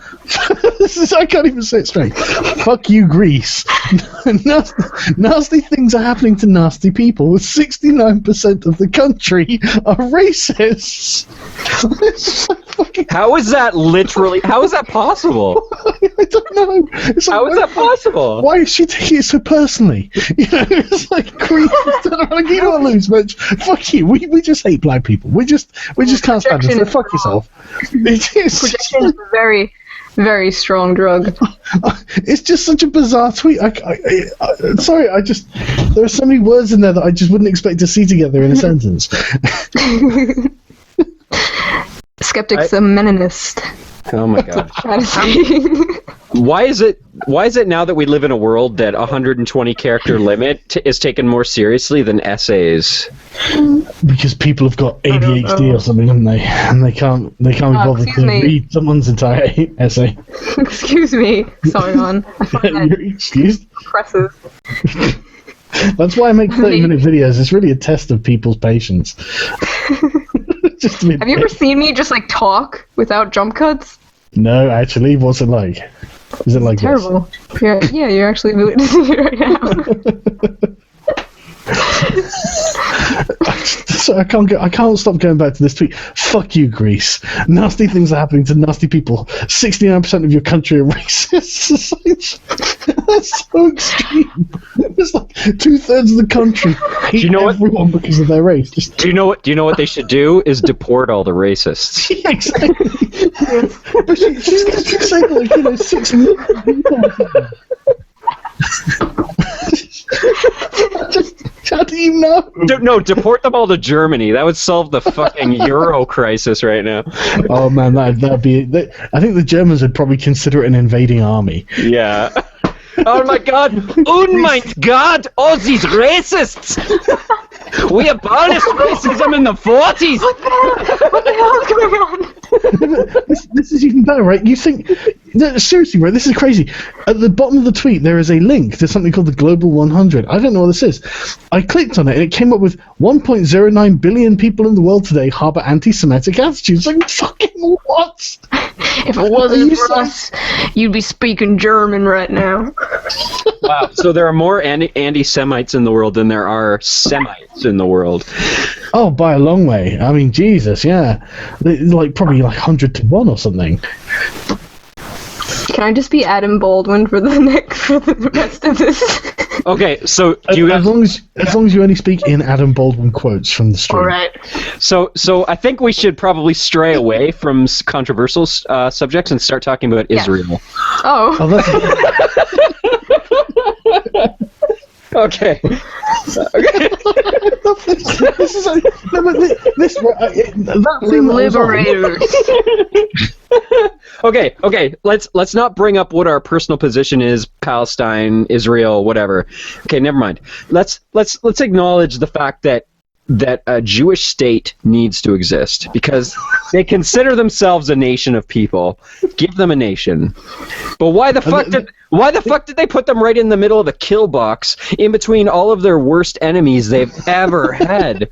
I can't even say it straight. Fuck you, Greece. Nasty things are happening to nasty people. With 69% of the country are racists. How is that literally? How is that possible? I don't know. How is that possible? Why is she taking it so personally? It's like Greece. You know what, Louise Mensch? Fuck you. We just hate black people. We just can't stand it. So fuck yourself. Projection is a very, very strong drug. It's just such a bizarre tweet. Sorry, there are so many words in there that I just wouldn't expect to see together in a sentence. Skeptic's a Meninist. Oh my god. Why is it now that we live in a world that 120 character limit is taken more seriously than essays? Because people have got ADHD or something, haven't they? And they can't be bothered to read someone's entire essay. Excuse me. Sorry, on. You're excused. Impressive. That's why I make 30-minute videos. It's really a test of people's patience. Have you ever seen me just like talk without jump cuts? No, actually. What's it like? Is it like terrible? This? You're actually witnessing it right now. So I can't stop going back to this tweet. Fuck you, Greece. Nasty things are happening to nasty people. 69% of your country are racist. That's so extreme. It's like 2/3 of the country hate everyone because of their race. Do you know what they should do? Is deport all the racists. Yeah, exactly. But she's saying like 6 million people. How do you know? No, deport them all to Germany. That would solve the fucking Euro crisis right now. Oh man, that'd be. I think the Germans would probably consider it an invading army. Yeah. Oh my god! Oh my god! All these racists! We abolished racism in the 40s! What the hell is going on? This is even better, right? You think... No, seriously, right? This is crazy. At the bottom of the tweet, there is a link to something called the Global 100. I don't know what this is. I clicked on it, and it came up with 1.09 billion people in the world today harbor anti-Semitic attitudes. Like, fucking what? If it wasn't for us, you'd be speaking German right now. Wow, so there are more anti-Semites in the world than there are Semites in the world. Oh, by a long way. I mean, Jesus, yeah. Probably 100 to 1 or something. Can I just be Adam Baldwin for the rest of this? Okay, so do you as long as you only speak in Adam Baldwin quotes from the stream. All right. So I think we should probably stray away from controversial subjects and start talking about Israel. Oh. Okay. This is that thing. Liberators. Okay. Let's not bring up what our personal position is, Palestine, Israel, whatever. Okay, never mind. Let's acknowledge the fact that a Jewish state needs to exist because they consider themselves a nation of people. Give them a nation. But why the fuck did they put them right in the middle of a kill box in between all of their worst enemies they've ever had?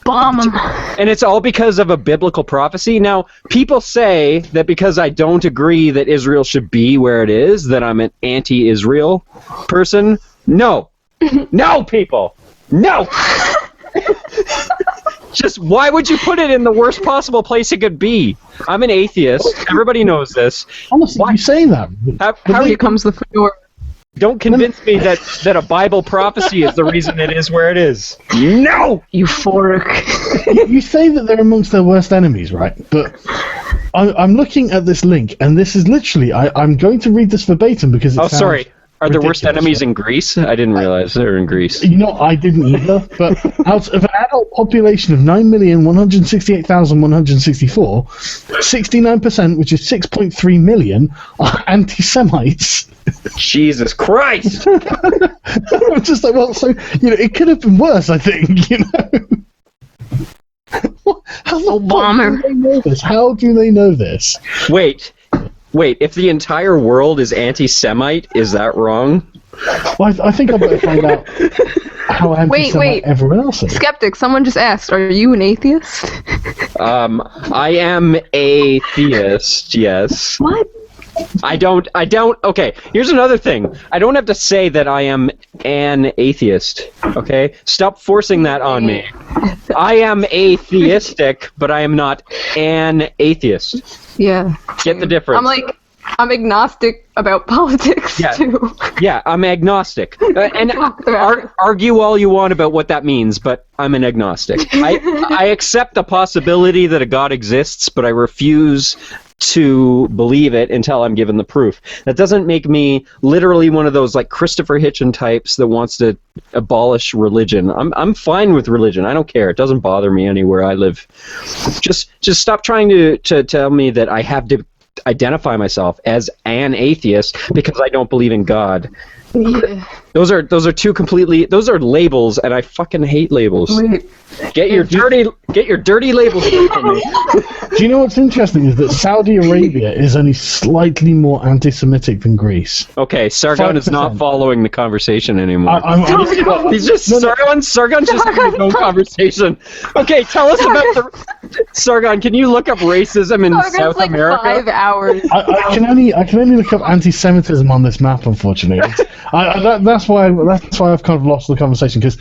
Bomb them. And it's all because of a biblical prophecy. Now, people say that because I don't agree that Israel should be where it is, that I'm an anti-Israel person. No. No, people. No. Just why would you put it in the worst possible place it could be? I'm an atheist. Everybody knows this. Honestly, you say that. How Here comes the fedora. Don't convince me that a Bible prophecy is the reason it is where it is. No! Euphoric. You say that they're amongst their worst enemies, right? But I'm looking at this link, and this is literally... I'm going to read this verbatim because it sorry. Are the worst ridiculous. enemies in Greece? I didn't realize they were in Greece. You know, I didn't either. But out of an adult population of 9,168,164, 69%, which is 6.3 million, are anti-Semites. Jesus Christ! I'm just like, well, so, it could have been worse, I think, How the fuck do they know this? How do they know this? Wait, if the entire world is anti-Semite, is that wrong? Well, I think I better find out how anti-Semite everyone else is. Skeptic, someone just asked, are you an atheist? I am a theist, yes. What? I don't, okay, here's another thing. I don't have to say that I am an atheist, okay? Stop forcing that on me. I am atheistic, but I am not an atheist. Yeah. Get the difference. I'm agnostic about politics, too. Yeah, I'm agnostic. And argue all you want about what that means, but I'm an agnostic. I accept the possibility that a God exists, but I refuse to believe it until I'm given the proof. That doesn't make me literally one of those like Christopher Hitchin types that wants to abolish religion. I'm fine with religion. I don't care. It doesn't bother me anywhere I live. Just stop trying to tell me that I have to identify myself as an atheist because I don't believe in God. Yeah. Those are those are labels, and I fucking hate labels. Wait. Get your dirty labels away from me. Do you know what's interesting is that Saudi Arabia is only slightly more anti-Semitic than Greece. Okay, Sargon 5%. Is not following the conversation anymore. He's just Sargon's just having his own conversation. Okay, tell us about Sargon. Can you look up racism in South America? 5 hours. I can only look up anti-Semitism on this map, unfortunately. That's why I've kind of lost the conversation because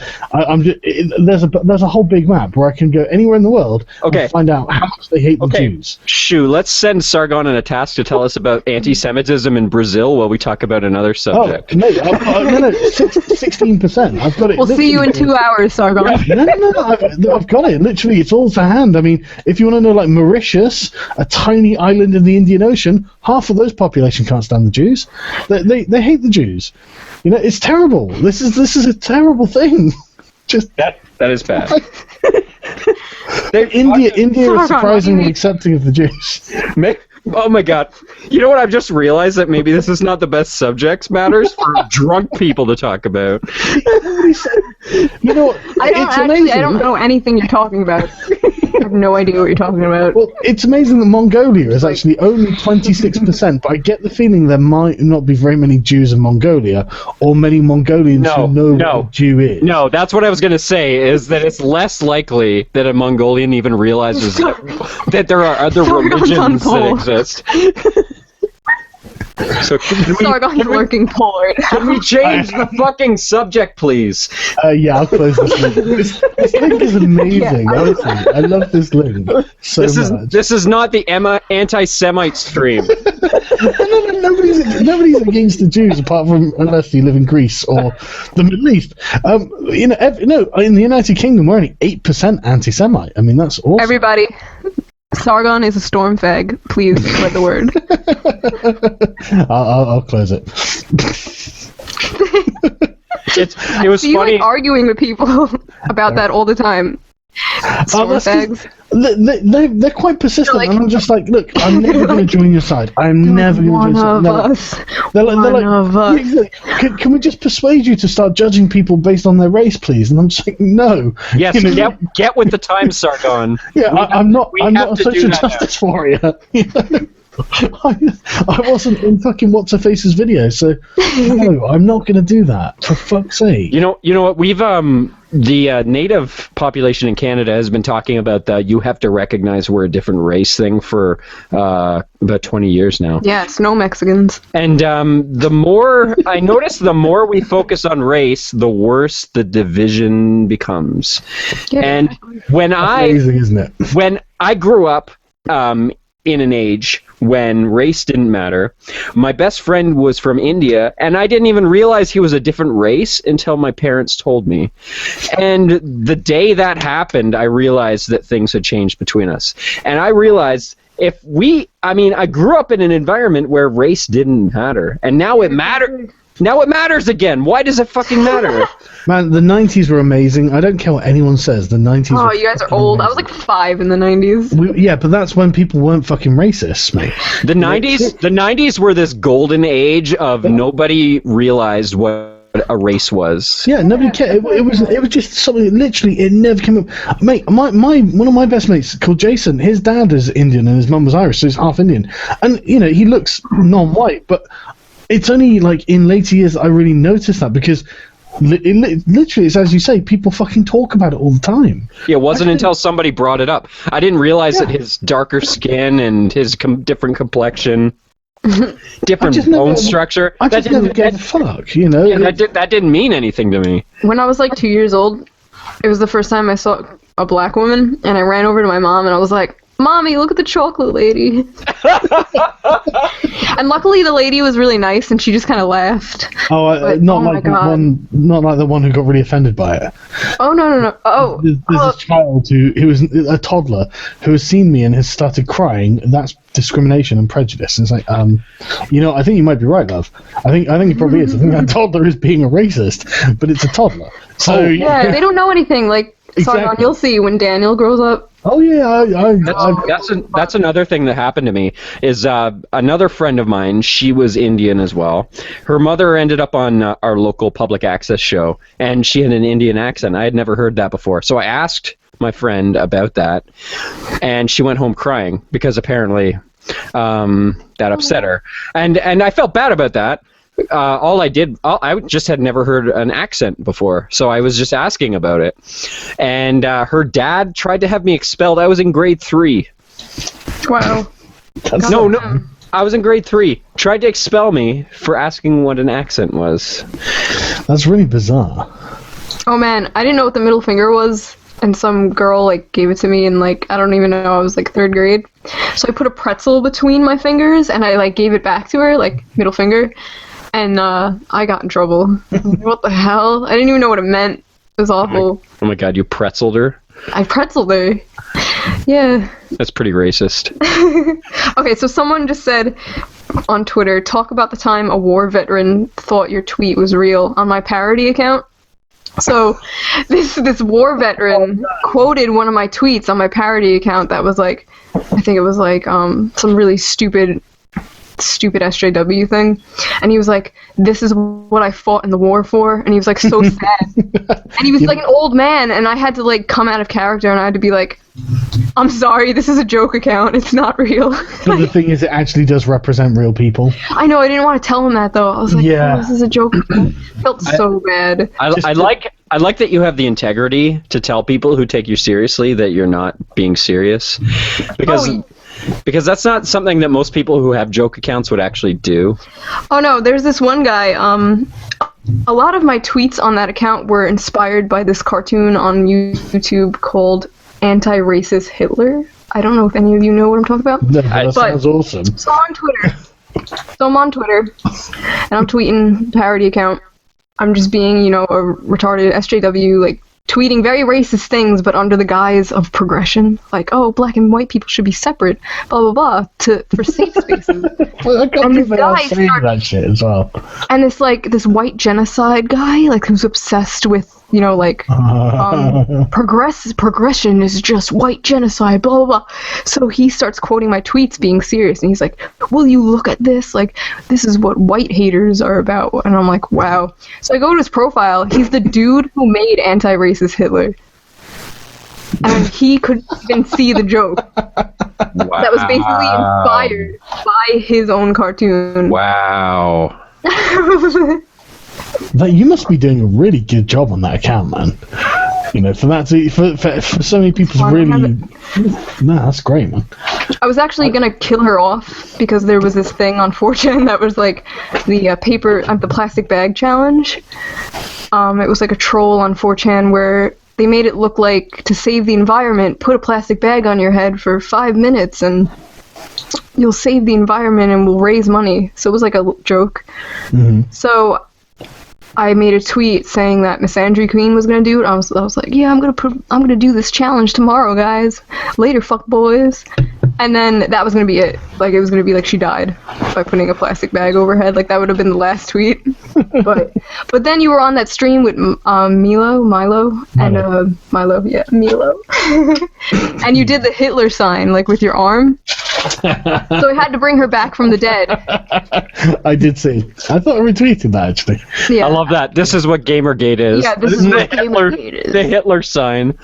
there's a whole big map where I can go anywhere in the world and find out how much they hate the Jews. Shoo, let's send Sargon on a task to tell us about anti-Semitism in Brazil while we talk about another subject. Oh, no, 16%. I've got it. We'll see you in 2 hours, Sargon. No, I've got it. Literally, it's all to hand. I mean, if you want to know, like Mauritius, a tiny island in the Indian Ocean, half of those population can't stand the Jews. They hate the Jews. It's terrible. This is a terrible thing. Just that is bad. India is surprisingly accepting of the Jews. Oh my god. You know what? I've just realized that maybe this is not the best subject matters for drunk people to talk about. It's amazing. I don't know anything you're talking about. I have no idea what you're talking about. Well, it's amazing that Mongolia is actually only 26%, but I get the feeling there might not be very many Jews in Mongolia, or many Mongolians who know what a Jew is. No, that's what I was going to say, is that it's less likely that a Mongolian even realizes that there are other religions that exist. So Sargon's working polar. Can we change the fucking subject, please? Yeah, I'll close this link. This link is amazing, honestly. I love this link so much. This is not the anti-Semite stream. Nobody's against the Jews apart from unless you live in Greece or the Middle East. In the United Kingdom, we're only 8% anti-Semite. I mean, that's awesome. Everybody. Sargon is a storm fag. Please spread the word. I'll close it. It was funny. Like arguing with people about that all the time. Storm bags. They're quite persistent, Like- and I'm just like, look, I'm never going to join your side. I'm never going to join your side. They're like, yeah, can we just persuade you to start judging people based on their race, please? And I'm just like, no. Yes, You know, get with the times, Sargon. yeah, I'm not have a to do social that justice warrior. You know? I wasn't in fucking What's Her Face's video, so no, I'm not going to do that. For fuck's sake. You know what? We've the native population in Canada has been talking about the you have to recognize we're a different race thing for about 20 years now. Yeah, snow Mexicans. And the more I notice, the more we focus on race, the worse the division becomes. Yeah, And when Amazing, isn't it? when I grew up in an age when race didn't matter, my best friend was from India, and I didn't even realize he was a different race until my parents told me. And the day that happened, I realized that things had changed between us. And I realized I grew up in an environment where race didn't matter, and now it matters. Now it matters again. Why does it fucking matter? Man, the 90s were amazing. I don't care what anyone says. The 90s Oh, were you guys are fucking old. I was amazing. like 5 in the 90s. Yeah, but that's when people weren't fucking racist, mate. The 90s were this golden age of nobody realized what a race was. Yeah, nobody cared. It was just something. Literally, it never came up. Mate, one of my best mates called Jason. His dad is Indian and his mum was Irish, so he's half Indian. And you know, he looks non-white, but it's only like in later years I really noticed that because literally, it's as you say, people fucking talk about it all the time. Yeah, it wasn't until somebody brought it up. I didn't realize that his darker skin and his different complexion, different bone structure. I just never gave a fuck, you know. Yeah, that didn't mean anything to me. When I was like 2 years old, it was the first time I saw a black woman, and I ran over to my mom and I was like, "Mommy, look at the chocolate lady." And luckily the lady was really nice and she just kind of laughed. Not like the one who got really offended by it. Oh, no. Oh. There's this child who was a toddler who has seen me and has started crying. That's discrimination and prejudice. And it's like, I think you might be right, love. I think it probably is. I think that toddler is being a racist, but it's a toddler. So yeah, they don't know anything. Like, Exactly. Sargon, you'll see when Daniel grows up. Oh yeah, That's another thing that happened to me is another friend of mine. She was Indian as well. Her mother ended up on our local public access show, and she had an Indian accent. I had never heard that before, so I asked my friend about that, and she went home crying because apparently that upset her, and I felt bad about that. I just had never heard an accent before, so I was just asking about it. And her dad tried to have me expelled. I was in grade 3. Wow. No, I was in grade 3. Tried to expel me for asking what an accent was. That's really bizarre. Oh man, I didn't know what the middle finger was, and some girl like gave it to me, and like I don't even know, I was like 3rd grade. So I put a pretzel between my fingers, and I like gave it back to her, like middle finger. And I got in trouble. What the hell? I didn't even know what it meant. It was awful. Oh my god, you pretzeled her? I pretzeled her. Yeah. That's pretty racist. Okay, so someone just said on Twitter, talk about the time a war veteran thought your tweet was real on my parody account. So this war veteran quoted one of my tweets on my parody account that was like, I think it was like some really stupid SJW thing, and he was like, "This is what I fought in the war for," and he was like so sad, and he was like an old man, and I had to like come out of character, and I had to be like, "I'm sorry, this is a joke account, it's not real." But the thing is, it actually does represent real people. I know, I didn't want to tell him that though. I was like, Yeah. "Oh, this is a joke account." Felt so bad. I like that you have the integrity to tell people who take you seriously that you're not being serious, because that's not something that most people who have joke accounts would actually do. Oh no, there's this one guy, a lot of my tweets on that account were inspired by this cartoon on YouTube called Anti-Racist Hitler. I don't know if any of you know what I'm talking about. No, that sounds awesome. So I'm on Twitter, and I'm tweeting parody account. I'm just being, a retarded SJW, like, tweeting very racist things, but under the guise of progression. Like, oh, black and white people should be separate, blah, blah, blah, for safe spaces. Well, I can't believe they are saying that shit as well. And this white genocide guy, like, who's obsessed with you know, like, progression is just white genocide, blah, blah, blah. So he starts quoting my tweets being serious, and he's like, will you look at this? Like, this is what white haters are about. And I'm like, wow. So I go to his profile. He's the dude who made anti-racist Hitler. And he could even see the joke. Wow. That was basically inspired by his own cartoon. Wow. But you must be doing a really good job on that account, man. You know, for that to, for so many people to really... No, that's great, man. I was actually gonna kill her off because there was this thing on 4chan that was like the plastic bag challenge. It was like a troll on 4chan where they made it look like, to save the environment, put a plastic bag on your head for 5 minutes and you'll save the environment and we'll raise money. So it was like a joke. Mm-hmm. So I made a tweet saying that Misandry Queen was gonna do it. I was like, yeah, I'm gonna do this challenge tomorrow, guys. Later, fuck boys. And then that was gonna be it. Like, it was gonna be like she died by putting a plastic bag over her head. Like, that would have been the last tweet. But then you were on that stream with Milo, and and you did the Hitler sign, like, with your arm. So I had to bring her back from the dead. I did see. I thought I retweeted that, actually. Yeah. I love that. This is what Gamergate is. Yeah, this is what Gamergate is. The Hitler sign.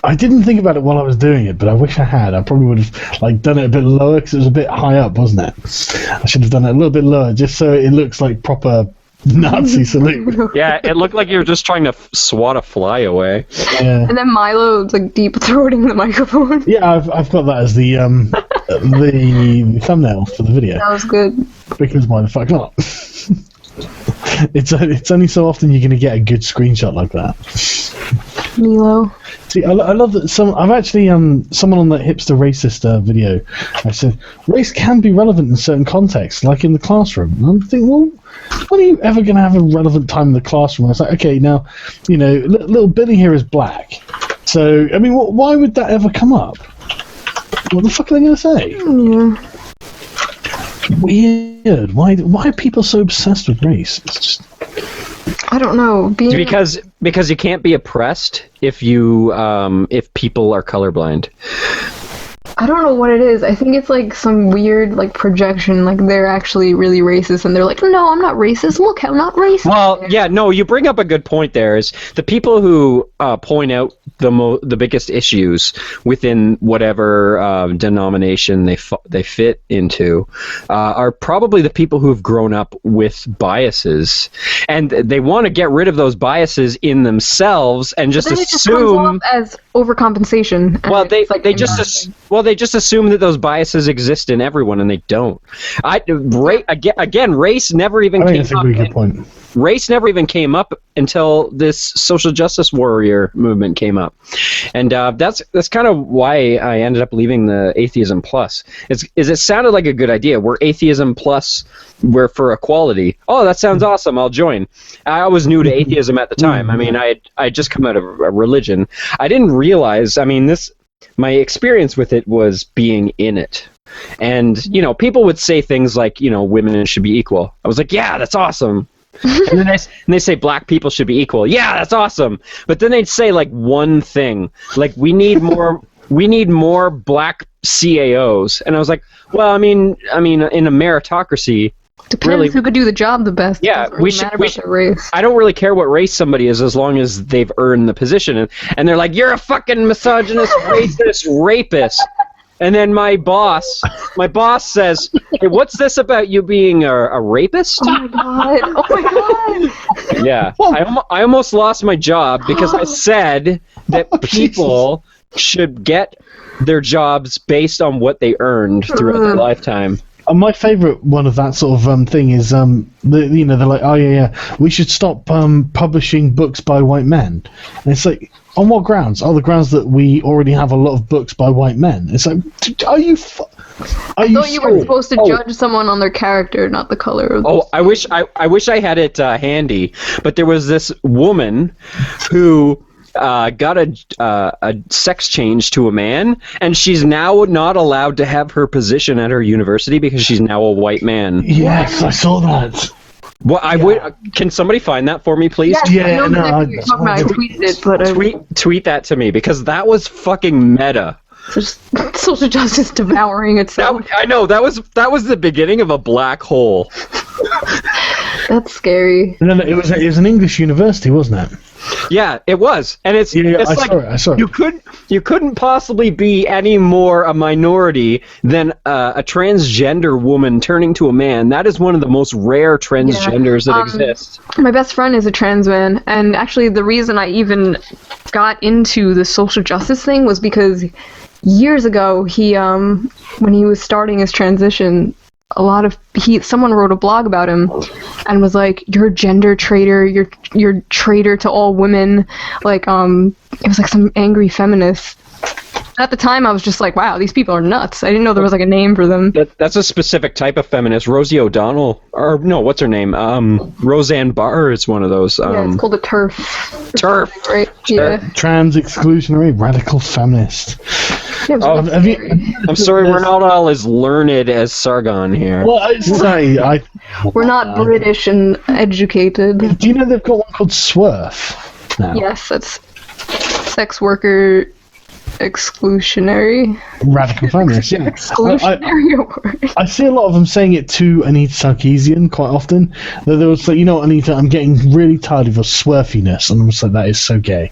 I didn't think about it while I was doing it, but I wish I had. I probably would have done it a bit lower because it was a bit high up, wasn't it? I should have done it a little bit lower just so it looks like proper Nazi salute. Yeah, it looked like you were just trying to swat a fly away. Yeah. And then Milo's like deep throating the microphone. Yeah, I've got that as the thumbnail for the video. That was good. Because why the fuck not? It's only so often you're going to get a good screenshot like that. Milo. See, I love that. I've actually someone on that hipster racist video. I said race can be relevant in certain contexts, like in the classroom. And I'm thinking, well, when are you ever going to have a relevant time in the classroom? I was like, okay, now, you know, little Billy here is black. So, I mean, why would that ever come up? What the fuck are they going to say? Yeah. Weird. Why are people so obsessed with race? It's just... I don't know. Because you can't be oppressed if people are colorblind. I don't know what it is. I think it's like some weird like projection, like they're actually really racist and they're like, no, I'm not racist. Look how not racist. Well, yeah, no, you bring up a good point there. Is the people who point out the biggest issues within whatever denomination they fit into are probably the people who've grown up with biases, and they want to get rid of those biases in themselves and just assume. It just comes off as overcompensation. Well, they just assume that those biases exist in everyone, and they don't. Race never even came up. That's a really good point. Race never even came up until this social justice warrior movement came up, and that's kind of why I ended up leaving the Atheism Plus. It sounded like a good idea. We're Atheism Plus, we're for equality. Oh, that sounds awesome. I'll join. I was new to atheism at the time. I mean, I just come out of a religion. I didn't realize. I mean, my experience with it was being in it. And, you know, people would say things like, you know, women should be equal. I was like, yeah, that's awesome. And then they say black people should be equal. Yeah, that's awesome. But then they'd say like one thing, like we need more black CAOs. And I was like, well, I mean, in a meritocracy, depends who could do the job the best. Yeah, we should. Race. I don't really care what race somebody is as long as they've earned the position. And they're like, you're a fucking misogynist, racist, rapist. And then my boss says, hey, what's this about you being a rapist? Oh my god! Oh my god! Yeah, I almost lost my job because I said that people should get their jobs based on what they earned throughout their lifetime. My favourite one of that sort of thing is, they're like, oh yeah, we should stop publishing books by white men. And it's like, on what grounds? Oh, the grounds that we already have a lot of books by white men. It's like, I thought you were supposed to judge someone on their character, not the color of the skin. I wish I had it handy, but there was this woman who got a sex change to a man, and she's now not allowed to have her position at her university because she's now a white man. Yes, I saw that. Well, I would. Can somebody find that for me, please? Yes, Yeah, I know no, exactly what you're talking about. I tweeted it, but Tweet that to me because that was fucking meta. just social justice devouring itself. I know that was the beginning of a black hole. That's scary. No, it was an English university, wasn't it? Yeah, it was, and it's I saw it. You couldn't possibly be any more a minority than a transgender woman turning to a man. That is one of the most rare transgenders that exist. My best friend is a trans man, and actually the reason I even got into the social justice thing was because years ago he when he was starting his transition, someone wrote a blog about him and was like, "You're a gender traitor, you're traitor to all women." Like it was like some angry feminist. At the time I was just like, wow, these people are nuts. I didn't know there was like a name for them. That's a specific type of feminist. Rosie O'Donnell, or no, what's her name? Roseanne Barr is one of those. Yeah, it's called a TERF. TERF, right? Yeah. Trans exclusionary radical feminist. Yeah, I'm sorry, we're not all as learned as Sargon here. Well, we're not British and educated. Do you know they've got one called SWERF now? Yes, that's sex worker exclusionary. Radical feminist, yeah. Exclusionary word. I see a lot of them saying it to Anita Sarkeesian quite often. That they would say, you know what, Anita, I'm getting really tired of your swerfiness. And I'm just like, that is so gay.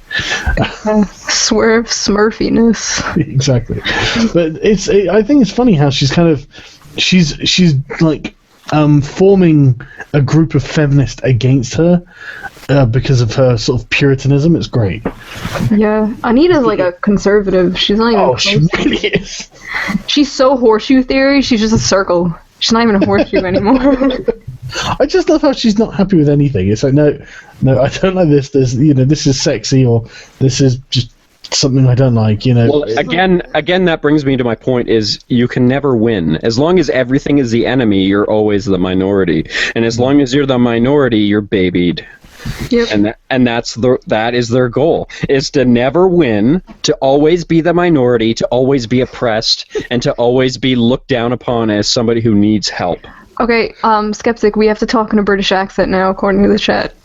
Swerve smurfiness. Exactly. But I think it's funny how she's kind of, she's like forming a group of feminists against her because of her sort of puritanism. It's great. Yeah, Anita's like a conservative. She's not even. Oh, she really is. She's so horseshoe theory. She's just a circle. She's not even a horseshoe anymore. I just love how she's not happy with anything. It's like, no, I don't like this. This is sexy, or this is just something I don't like. Well, again, that brings me to my point: is you can never win. As long as everything is the enemy, you're always the minority, and as long as you're the minority, you're babied. Yep. And that is their goal, is to never win, to always be the minority, to always be oppressed, and to always be looked down upon as somebody who needs help. Okay, Skeptic, we have to talk in a British accent now, according to the chat.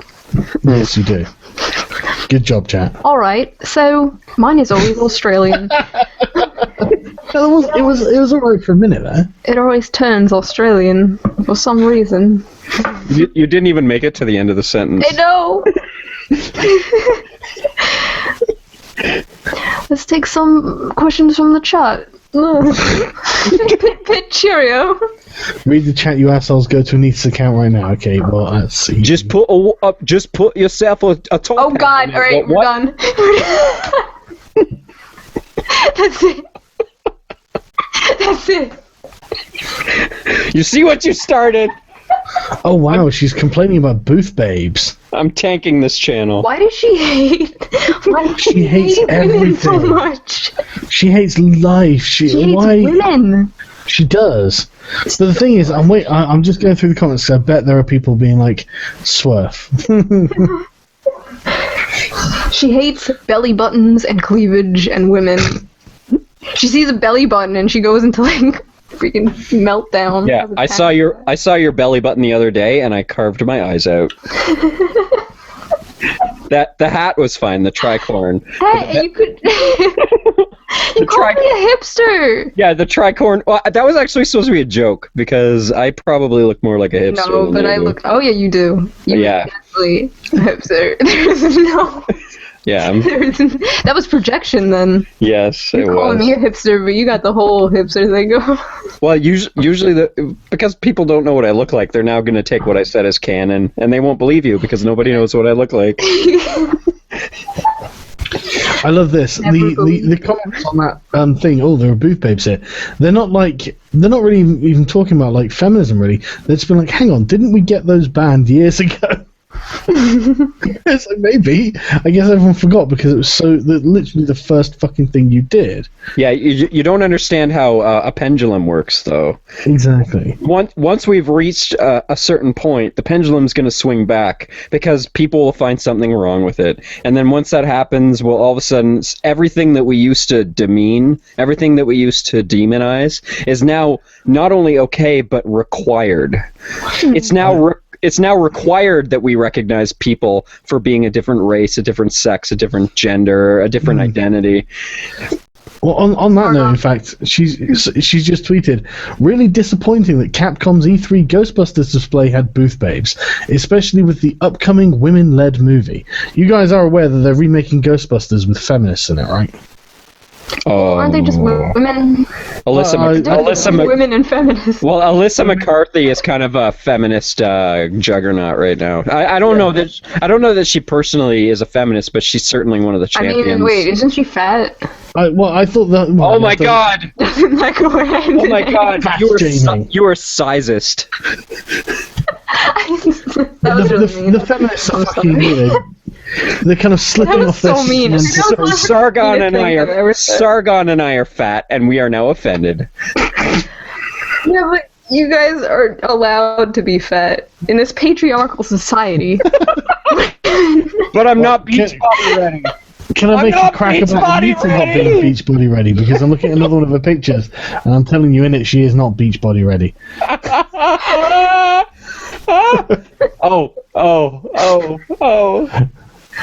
Yes, you do. Good job, chat. All right, so mine is always Australian. It was alright for a minute there. It always turns Australian for some reason. You didn't even make it to the end of the sentence. I know. Let's take some questions from the chat. Pit cheerio. Read the chat, you assholes. Go to Anita's account right now. Okay, well, let's see. Just put yourself a top. Oh God! All right, we're done. That's it. That's it. You see what you started? Oh wow, she's complaining about booth babes. I'm tanking this channel. Why does she hate? Why does she hates hate women everything so much? She hates life. She hates women. She does. So the thing is, I'm just going through the comments. I bet there are people being like, "Swerve." She hates belly buttons and cleavage and women. She sees a belly button and she goes into like freaking meltdown. Yeah, I saw your belly button the other day and I carved my eyes out. The hat was fine, the tricorn. Hey, you could you called me a hipster. Yeah, the tricorn. Well, that was actually supposed to be a joke because I probally look more like a hipster. No, but I look. Oh yeah, you do. Yeah. Definitely a hipster. There's no. Yeah. That was projection then. Yes, it was. You're calling me a hipster, but you got the whole hipster thing going. Well, usually because people don't know what I look like, they're now going to take what I said as canon, and they won't believe you because nobody knows what I look like. I love this. The comments on that thing. Oh, there are booth babes here. They're not really even talking about like feminism. Really, they're just been like, hang on, didn't we get those banned years ago? So maybe. I guess everyone forgot because it was literally the first fucking thing you did. Yeah, you don't understand how a pendulum works, though. Exactly. Once we've reached a certain point, the pendulum's going to swing back because people will find something wrong with it. And then once that happens, well, all of a sudden, everything that we used to demean, everything that we used to demonize, is now not only okay, but required. It's now it's now required that we recognize people for being a different race, a different sex, a different gender, a different identity. Well, on that note, in fact, she's just tweeted, really disappointing that Capcom's E3 Ghostbusters display had booth babes, especially with the upcoming women-led movie. You guys are aware that they're remaking Ghostbusters with feminists in it, right? Aren't they just women? Women and feminists. Well, Alyssa McCarthy is kind of a feminist juggernaut right now. I don't know that she personally is a feminist, but she's certainly one of the champions. I mean, wait, isn't she fat? I thought that. Oh my god! Doesn't that go hand Oh my god! You are sizist. That was really mean. The feminists are fucking weird. They're kind of slipping off their so mean. Sargon and I are fat, and we are now offended. Yeah, but you guys are allowed to be fat in this patriarchal society. But I'm not beach body ready. Can I make a crack about Anita not being beach body ready? Because I'm looking at another one of her pictures, and I'm telling you in it, she is not beach body ready. Oh.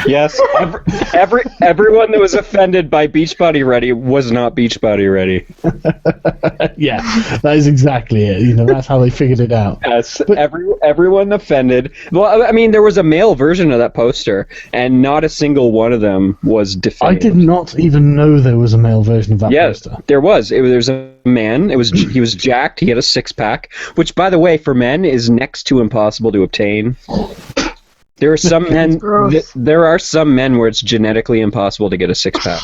Yes, everyone that was offended by Beachbody Ready was not Beachbody Ready. Yeah, that is exactly it. You know, that's how they figured it out. Yes, but everyone offended. Well, I mean, there was a male version of that poster, and not a single one of them was defended. I did not even know there was a male version of that poster. Yes, there was. There was a man. He was jacked. He had a six-pack, which, by the way, for men is next to impossible to obtain. There are some men. There are some men where it's genetically impossible to get a six-pack.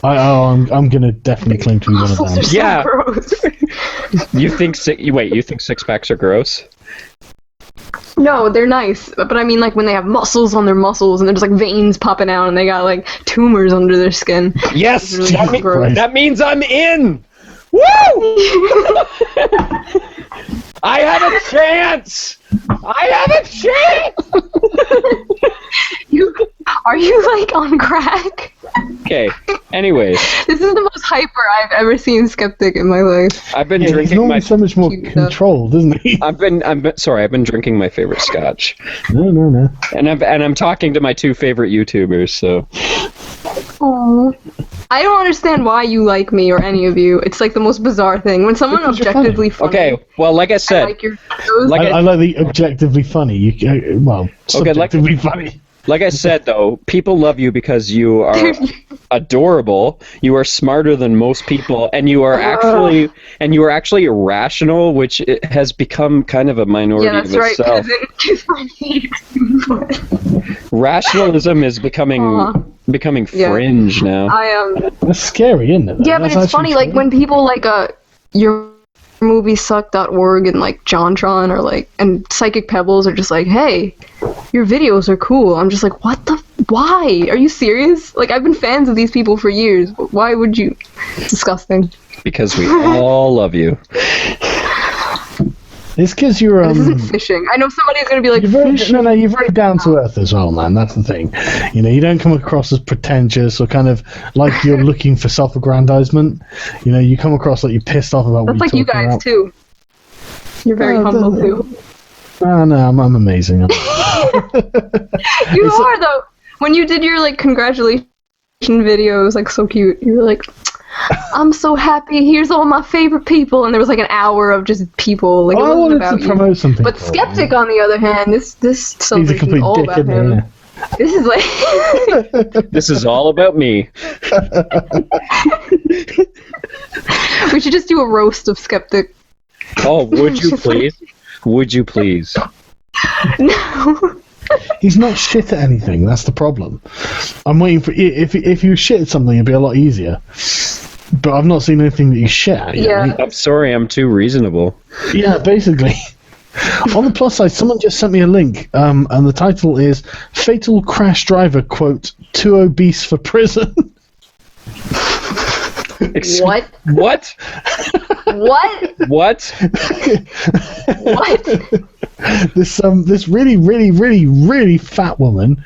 I'm gonna definitely claim to be one of them. Yeah. You think six-packs are gross? No, they're nice, but I mean, like when they have muscles on their muscles and there's like veins popping out and they got like tumors under their skin. Yes, really that means I'm in. Woo! I have a chance! Are you like on crack? Okay, anyways. This is the most hyper I've ever seen Skeptic in my life. I've been drinking so much more controlled, isn't he? I've been drinking my favorite scotch. No. And I'm talking to my two favorite YouTubers, so. Oh. I don't understand why you like me or any of you. It's like the most bizarre thing. When someone objectively funny. Okay, well, like I said. I like your videos. I like the objectively funny. Subjectively funny. Like I said, though, people love you because you are adorable. You are smarter than most people, and you are actually irrational, which has become kind of a minority of itself. Rationalism is becoming fringe now. That's scary, isn't it? Yeah, but it's funny, like when people like your moviesuck.org and like JonTron or like and Psychic Pebbles are just like, hey, your videos are cool. I'm just like, why? Are you serious? Like, I've been fans of these people for years. Why would you? It's disgusting. Because we all love you. It's because you're This isn't fishing. I know somebody's gonna be like, you're very down to earth as well, man. That's the thing. You know, you don't come across as pretentious or kind of like you're looking for self-aggrandizement. You know, you come across like you're pissed off about that's what you're talking about. That's like you guys too. You're very humble too. No, I'm amazing. You are though. When you did your like congratulations video, it was like so cute. You were like, I'm so happy. Here's all my favorite people, and there was like an hour of just people. Like, it wasn't about you. Promote something. But Skeptic, on the other hand, this celebration is all about him. Yeah. This is like this is all about me. We should just do a roast of Skeptic. Oh, would you please? Would you please? No. He's not shit at anything. That's the problem. I'm waiting for if you shit at something, it'd be a lot easier. But I've not seen anything that you shit at. Yeah. I'm sorry, I'm too reasonable. Yeah, basically. On the plus side, someone just sent me a link, and the title is "Fatal Crash Driver, quote, too obese for prison." What? What? What? What? What? this really, really, really, really fat woman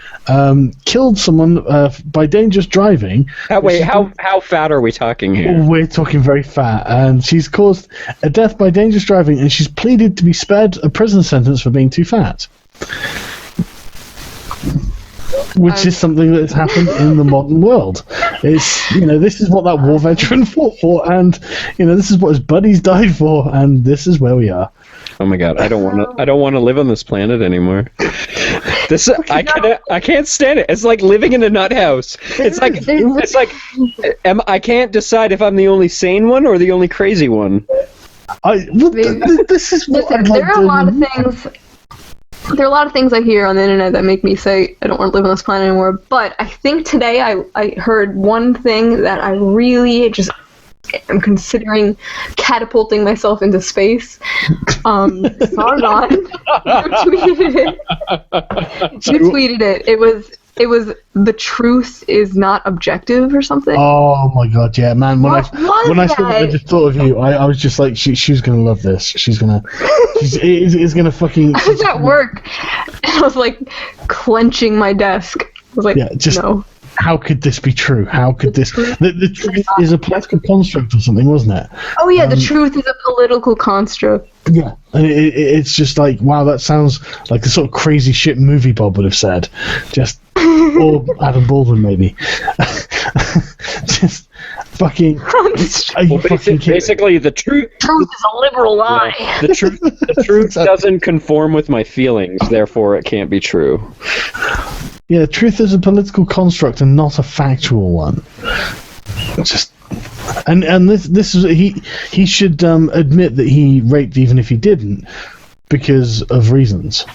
killed someone by dangerous driving. How fat are we talking here? We're talking very fat, and she's caused a death by dangerous driving, and she's pleaded to be spared a prison sentence for being too fat. Which is something that's happened in the modern world. It's, this is what that war veteran fought for, and this is what his buddies died for, and this is where we are. Oh my god, I don't want to live on this planet anymore. I can't stand it. It's like living in a nut house. It's like I can't decide if I'm the only sane one or the only crazy one. This is what there are a lot of things. There are a lot of things I hear on the internet that make me say I don't want to live on this planet anymore. But I think today I heard one thing that I really just am considering catapulting myself into space. Sargon, you tweeted it. It was the truth is not objective or something. Oh my god, yeah, man. When I saw that, I just thought of you. I was just like, she's gonna love this. It's gonna fucking. I was at work, and I was like clenching my desk. I was like, no. How could this be true? How could this? The truth is a political construct or something, wasn't it? Oh yeah, the truth is a political construct. Yeah, and it's just like, wow, that sounds like the sort of crazy shit movie Bob would have said. Or Adam Baldwin maybe. Just fucking. Basically, the truth is a liberal lie. The truth doesn't conform with my feelings, therefore it can't be true. Yeah, truth is a political construct and not a factual one. And this is he should admit that he raped even if he didn't, because of reasons.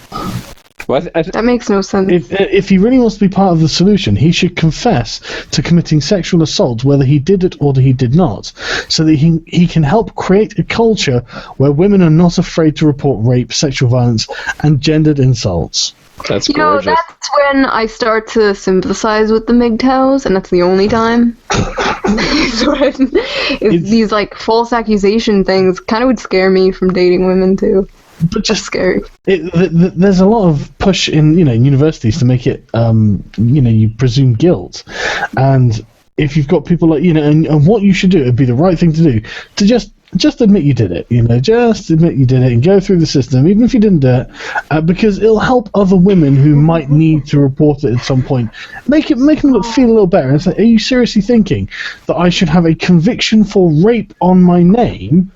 Well, that makes no sense. If he really wants to be part of the solution, he should confess to committing sexual assault, whether he did it or he did not, so that he can help create a culture where women are not afraid to report rape, sexual violence, and gendered insults. That's gorgeous. That's when I start to sympathize with the MGTOWs, and that's the only time. These like false accusation things kind of would scare me from dating women too. But just scary. There's a lot of push in universities to make it you presume guilt, and if you've got people like and what you should do, it'd be the right thing to do to just admit you did it. Just admit you did it and go through the system, even if you didn't do it, because it'll help other women who might need to report it at some point. Make them feel a little better. And say, are you seriously thinking that I should have a conviction for rape on my name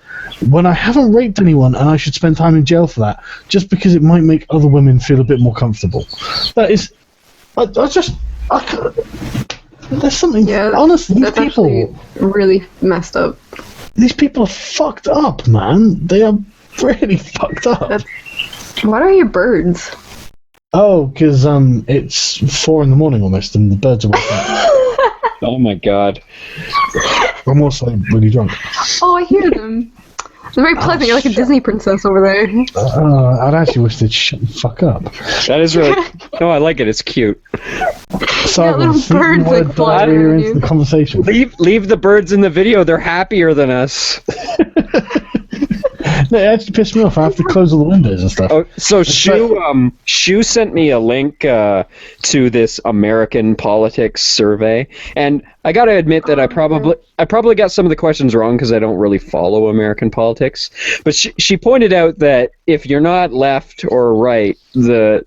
when I haven't raped anyone, and I should spend time in jail for that just because it might make other women feel a bit more comfortable? That is, there's something. Yeah, honestly, that's people really messed up. These people are fucked up, man. They are really fucked up. What are your birds? Oh, because it's 4 a.m. almost, and the birds are waking up. Oh my god. I'm also really drunk. Oh, I hear them. They're very pleasant. You're like a Disney princess over there. I'd actually wish they'd shut the fuck up. That is really... No, I like it. It's cute. Sorry, little birds like flying into the conversation. Leave the birds in the video. They're happier than us. No, it actually pissed me off. I have to close all the windows and stuff. Oh, so Shue sent me a link to this American politics survey, and I got to admit that I probably got some of the questions wrong because I don't really follow American politics. But she pointed out that if you're not left or right, the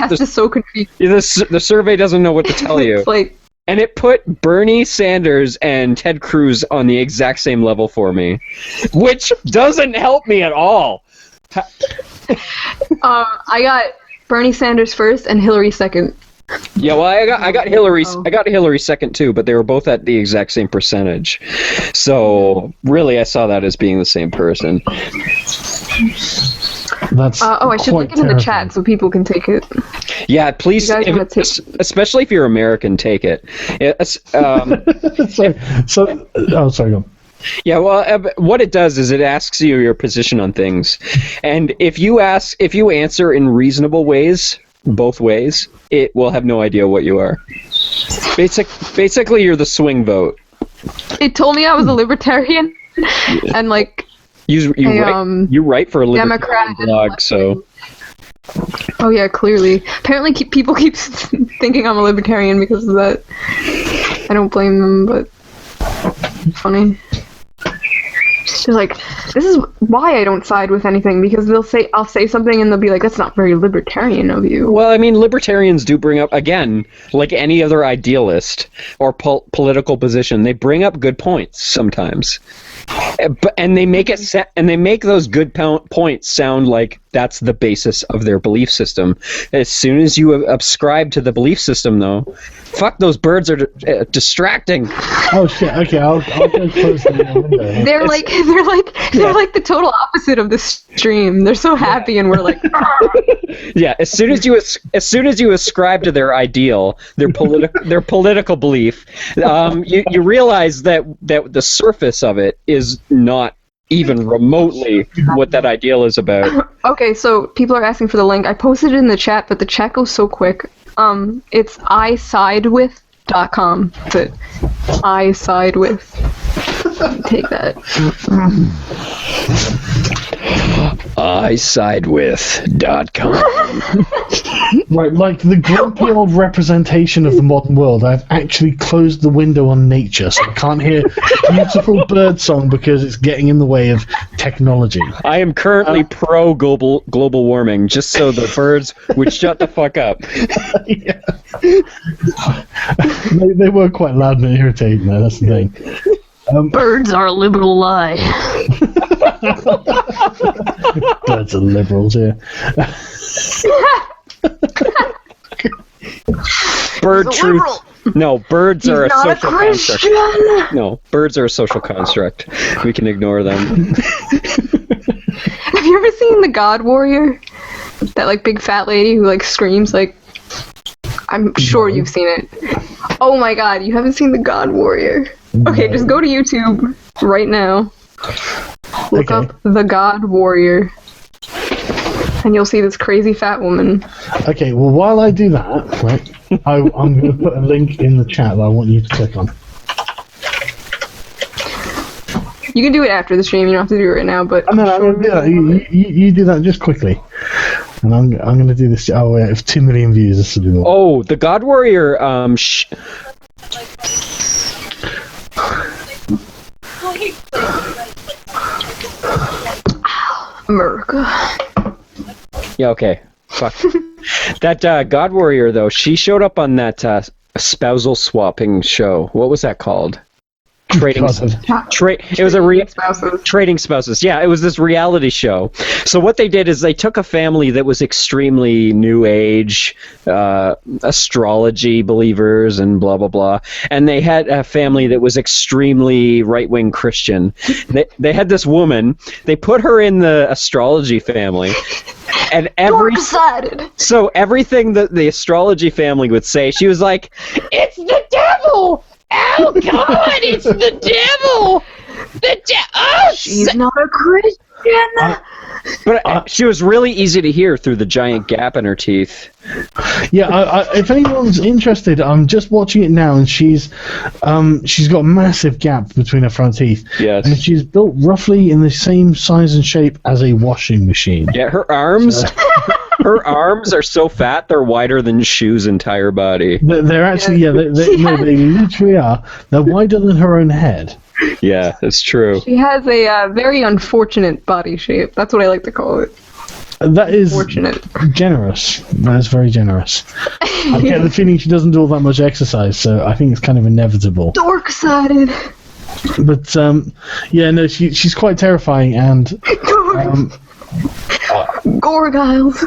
test is so confusing. The survey doesn't know what to tell you. It's like. And it put Bernie Sanders and Ted Cruz on the exact same level for me, which doesn't help me at all. I got Bernie Sanders first and Hillary second. Yeah, well, I got Hillary. I got Hillary second too, but they were both at the exact same percentage. So really, I saw that as being the same person. That's I should link it in the chat so people can take it. Yeah, please. Especially if you're American, take it. Sorry, go. Yeah, well, what it does is it asks you your position on things, and if you answer in reasonable ways, both ways, it will have no idea what you are. Basically, you're the swing vote. It told me I was a libertarian, and like. You write for a Democrat libertarian blog, so. Oh yeah, clearly. Apparently, people keep thinking I'm a libertarian because of that. I don't blame them, but funny. They're like, this is why I don't side with anything, because I'll say something and they'll be like, that's not very libertarian of you. Well, I mean, libertarians do bring up, again, like any other idealist or political position, they bring up good points sometimes. And they make those good points sound like that's the basis of their belief system. As soon as you subscribe to the belief system, though, fuck, those birds are distracting. Oh shit! Okay, I'll go close the window. They're like the total opposite of the stream. They're so happy, and we're like, yeah. As soon as you ascribe to their ideal, their political belief, you realize that the surface of it is not even remotely what that ideal is about. Okay, so people are asking for the link. I posted it in the chat, but the chat goes so quick. It's isidewith.com. But isidewith. Take that. isidewith.com. Right, like the grumpy old representation of the modern world, I've actually closed the window on nature, so I can't hear beautiful bird song because it's getting in the way of technology. I am currently pro global warming, just so the birds would shut the fuck up. Yeah. They were quite loud and irritating, though, that's the thing. Birds are a liberal lie. Birds are liberals, yeah. Bird truth. Liberal. No, birds are a social construct. No, birds are a social construct. We can ignore them. Have you ever seen the God Warrior? That like big fat lady who like screams like. I'm sure you've seen it. Oh my god, you haven't seen the God Warrior? Okay, just go to YouTube right now. Look up the God Warrior. And you'll see this crazy fat woman. Okay, well, while I do that, right, I'm going to put a link in the chat that I want you to click on. You can do it after the stream. You don't have to do it right now, but... No, you do that just quickly. And I'm going to do this... Oh, yeah, it's 2 million views. This will be the... Oh, the God Warrior... America. Yeah, okay. Fuck. That God Warrior, though, she showed up on that spousal swapping show. What was that called? Trading Spouses. It was Trading Spouses. Yeah, it was this reality show. So what they did is they took a family that was extremely New Age, astrology believers and blah, blah, blah. And they had a family that was extremely right-wing Christian. They had this woman. They put her in the astrology family. And so everything that the astrology family would say, she was like, "It's the devil! Oh God, it's the devil! She's not a Christian." But she was really easy to hear through the giant gap in her teeth. Yeah, if anyone's interested, I'm just watching it now, and she's got a massive gap between her front teeth. Yes. And she's built roughly in the same size and shape as a washing machine. Yeah, her arms. Her arms are so fat they're wider than Shue's entire body. They're actually they literally are. They're wider than her own head. Yeah, that's true. She has a very unfortunate body shape. That's what I like to call it. That is fortunate. Generous. That is very generous. I get the feeling she doesn't do all that much exercise, so I think it's kind of inevitable. Dork-sided. But yeah, no, she's quite terrifying, and Gorgiles.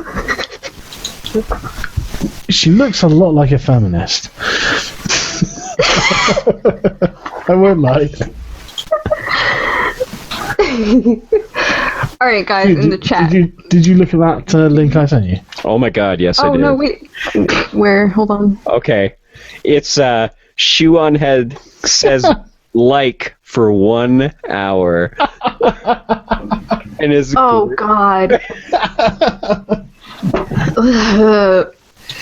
She looks a lot like a feminist. I won't lie. Alright, guys, in the chat. Did you look at that link I sent you? Oh my god, yes, I did. Oh, no, wait. Where? Hold on. Okay. It's ShoeOnhead says like for 1 hour. And is God.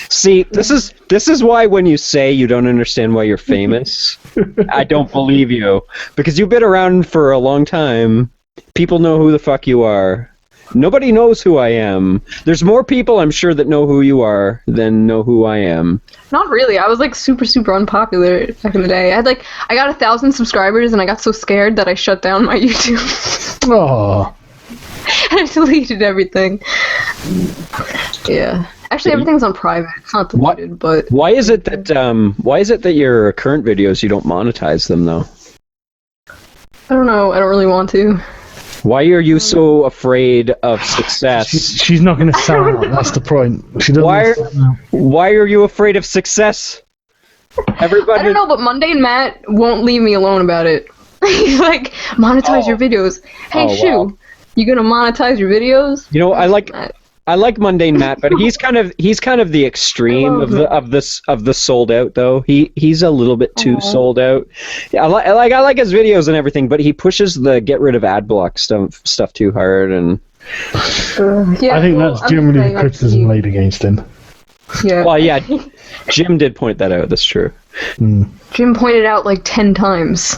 See, this is why when you say you don't understand why you're famous, I don't believe you, because you've been around for a long time People know who the fuck you are. Nobody knows who I am. There's more people, I'm sure, that know who you are than know who I am. Not really. I was like super unpopular back in the day. I got 1,000 subscribers and I got so scared that I shut down my YouTube. Oh. I deleted everything. Yeah. Actually, everything's on private. It's not deleted, but why is it that your current videos you don't monetize them though? I don't know. I don't really want to. Why are you so afraid of success? She's not going to sell out. That's the point. She doesn't. Why are you afraid of success? Everybody. I don't know, but Mundane Matt won't leave me alone about it. He's like, monetize your videos. Hey, Shoe, you gonna monetize your videos? You know, I like Mundane Matt, but he's kind of the extreme of the sold out though. He's a little bit too sold out. Yeah, I like his videos and everything, but he pushes the get rid of ad block stuff too hard, and I think that's generally the criticism laid against him. Yeah. Well, yeah, Jim did point that out. That's true. Jim pointed out like 10 times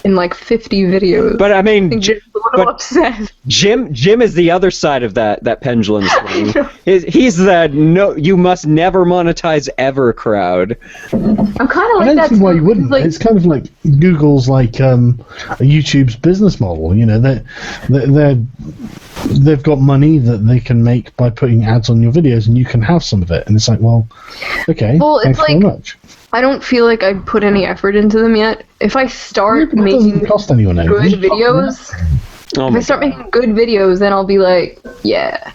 in like 50 videos. But I mean, Jim's a little upset. Jim is the other side of that pendulum swing. He's the no, you must never monetize ever crowd. I'm kind of like that. I don't see why you wouldn't. Like, it's kind of like Google's like YouTube's business model. You know, they've got money that they can make by putting ads on your videos, and you can have some of it. And it's like, well, okay, thanks very much. I don't feel like I've put any effort into them yet. If I start making cost anyone good videos, then I'll be like, yeah,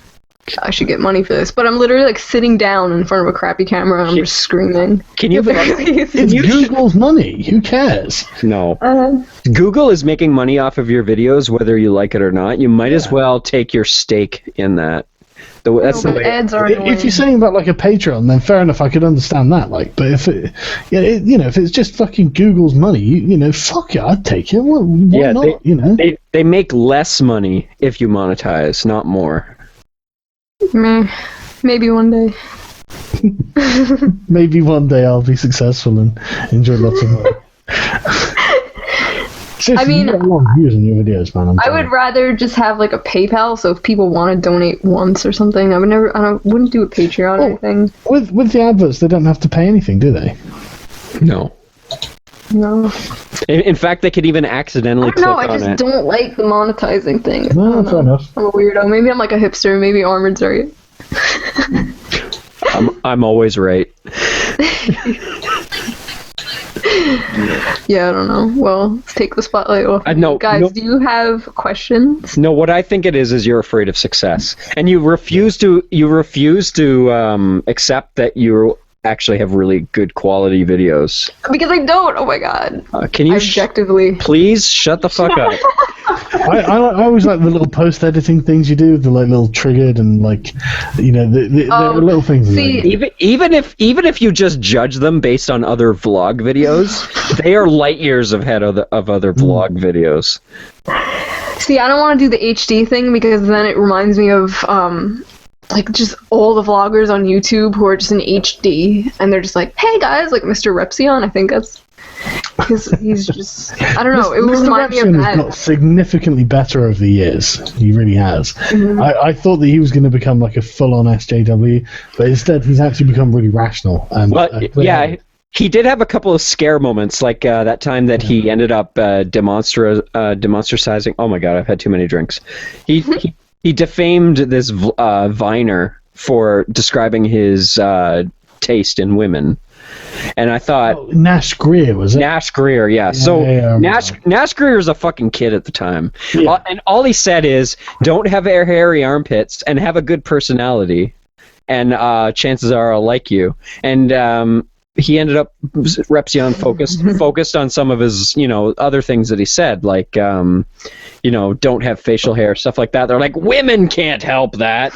I should get money for this. But I'm literally like sitting down in front of a crappy camera and I'm just screaming. It's Google's money. Who cares? No. Google is making money off of your videos, whether you like it or not. You might as well take your stake in that. That's the way. Ads are annoying. If you're saying about like a Patreon, then fair enough, I could understand that. Like, but if if it's just fucking Google's money, fuck it, I'd take it. Why not? They make less money if you monetize, not more. Maybe one day. Maybe one day I'll be successful and enjoy lots of money. Seriously, you get a lot of views on your videos, man. I would rather just have like a PayPal, so if people want to donate once or something, I wouldn't do a Patreon or anything. With the adverts, they don't have to pay anything, do they? No. No. In fact, they could even accidentally click on it. I just don't like the monetizing thing. No, fair enough. I'm a weirdo. Maybe I'm like a hipster. Maybe Armoured's right. I'm always right. Yeah, I don't know. Well, let's take the spotlight off. Guys, do you have questions? No, what I think it is you're afraid of success, and you refuse to accept that you actually have really good quality videos. Because I don't. Oh my god. Can you objectively please shut the fuck up? I always like the little post editing things you do, the like little triggered and like the little things. See, even if you just judge them based on other vlog videos, they are light years ahead of other vlog videos. See, I don't want to do the HD thing because then it reminds me of like just all the vloggers on YouTube who are just in HD and they're just like, hey guys, like Mr. Repsion, I think that's because he's just, I don't know, it reminds me of that. Has got significantly better over the years. He really has. Mm-hmm. I thought that he was going to become like a full-on SJW, but instead he's actually become really rational. And he did have a couple of scare moments, like that time that he ended up demonstratizing. Oh my god, I've had too many drinks. He defamed this Viner for describing his taste in women. And I thought... Nash Greer, was it? Nash Greer, yeah. Nash Greer was a fucking kid at the time. Yeah. And all he said is, don't have hairy armpits and have a good personality. And chances are I'll like you. And he ended up, Repsion focused on some of his, other things that he said, like, don't have facial hair, stuff like that. They're like, women can't help that.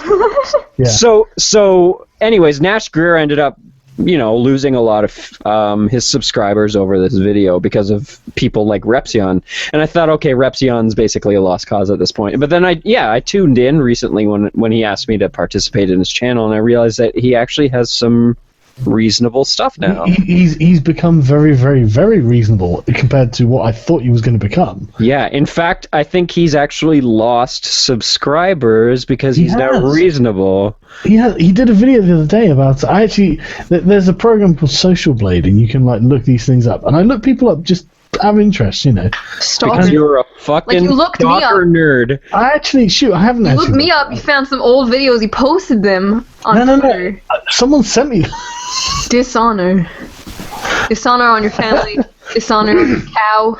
Yeah. So anyways, Nash Greer ended up, losing a lot of his subscribers over this video because of people like Repsion. And I thought, okay, Repsion's basically a lost cause at this point. But then I tuned in recently when he asked me to participate in his channel, and I realized that he actually has some reasonable stuff now. He's become very, very, very reasonable compared to what I thought he was going to become. Yeah, in fact, I think he's actually lost subscribers because he's now reasonable. He did a video the other day about. There's a program called Social Blade, and you can like look these things up. And I look people up just out of interest, you know. Because you're a fucking nerd. I haven't. You looked me up. You found some old videos. You posted them on Twitter. No. Someone sent me. Dishonor on your family. Dishonor on your cow.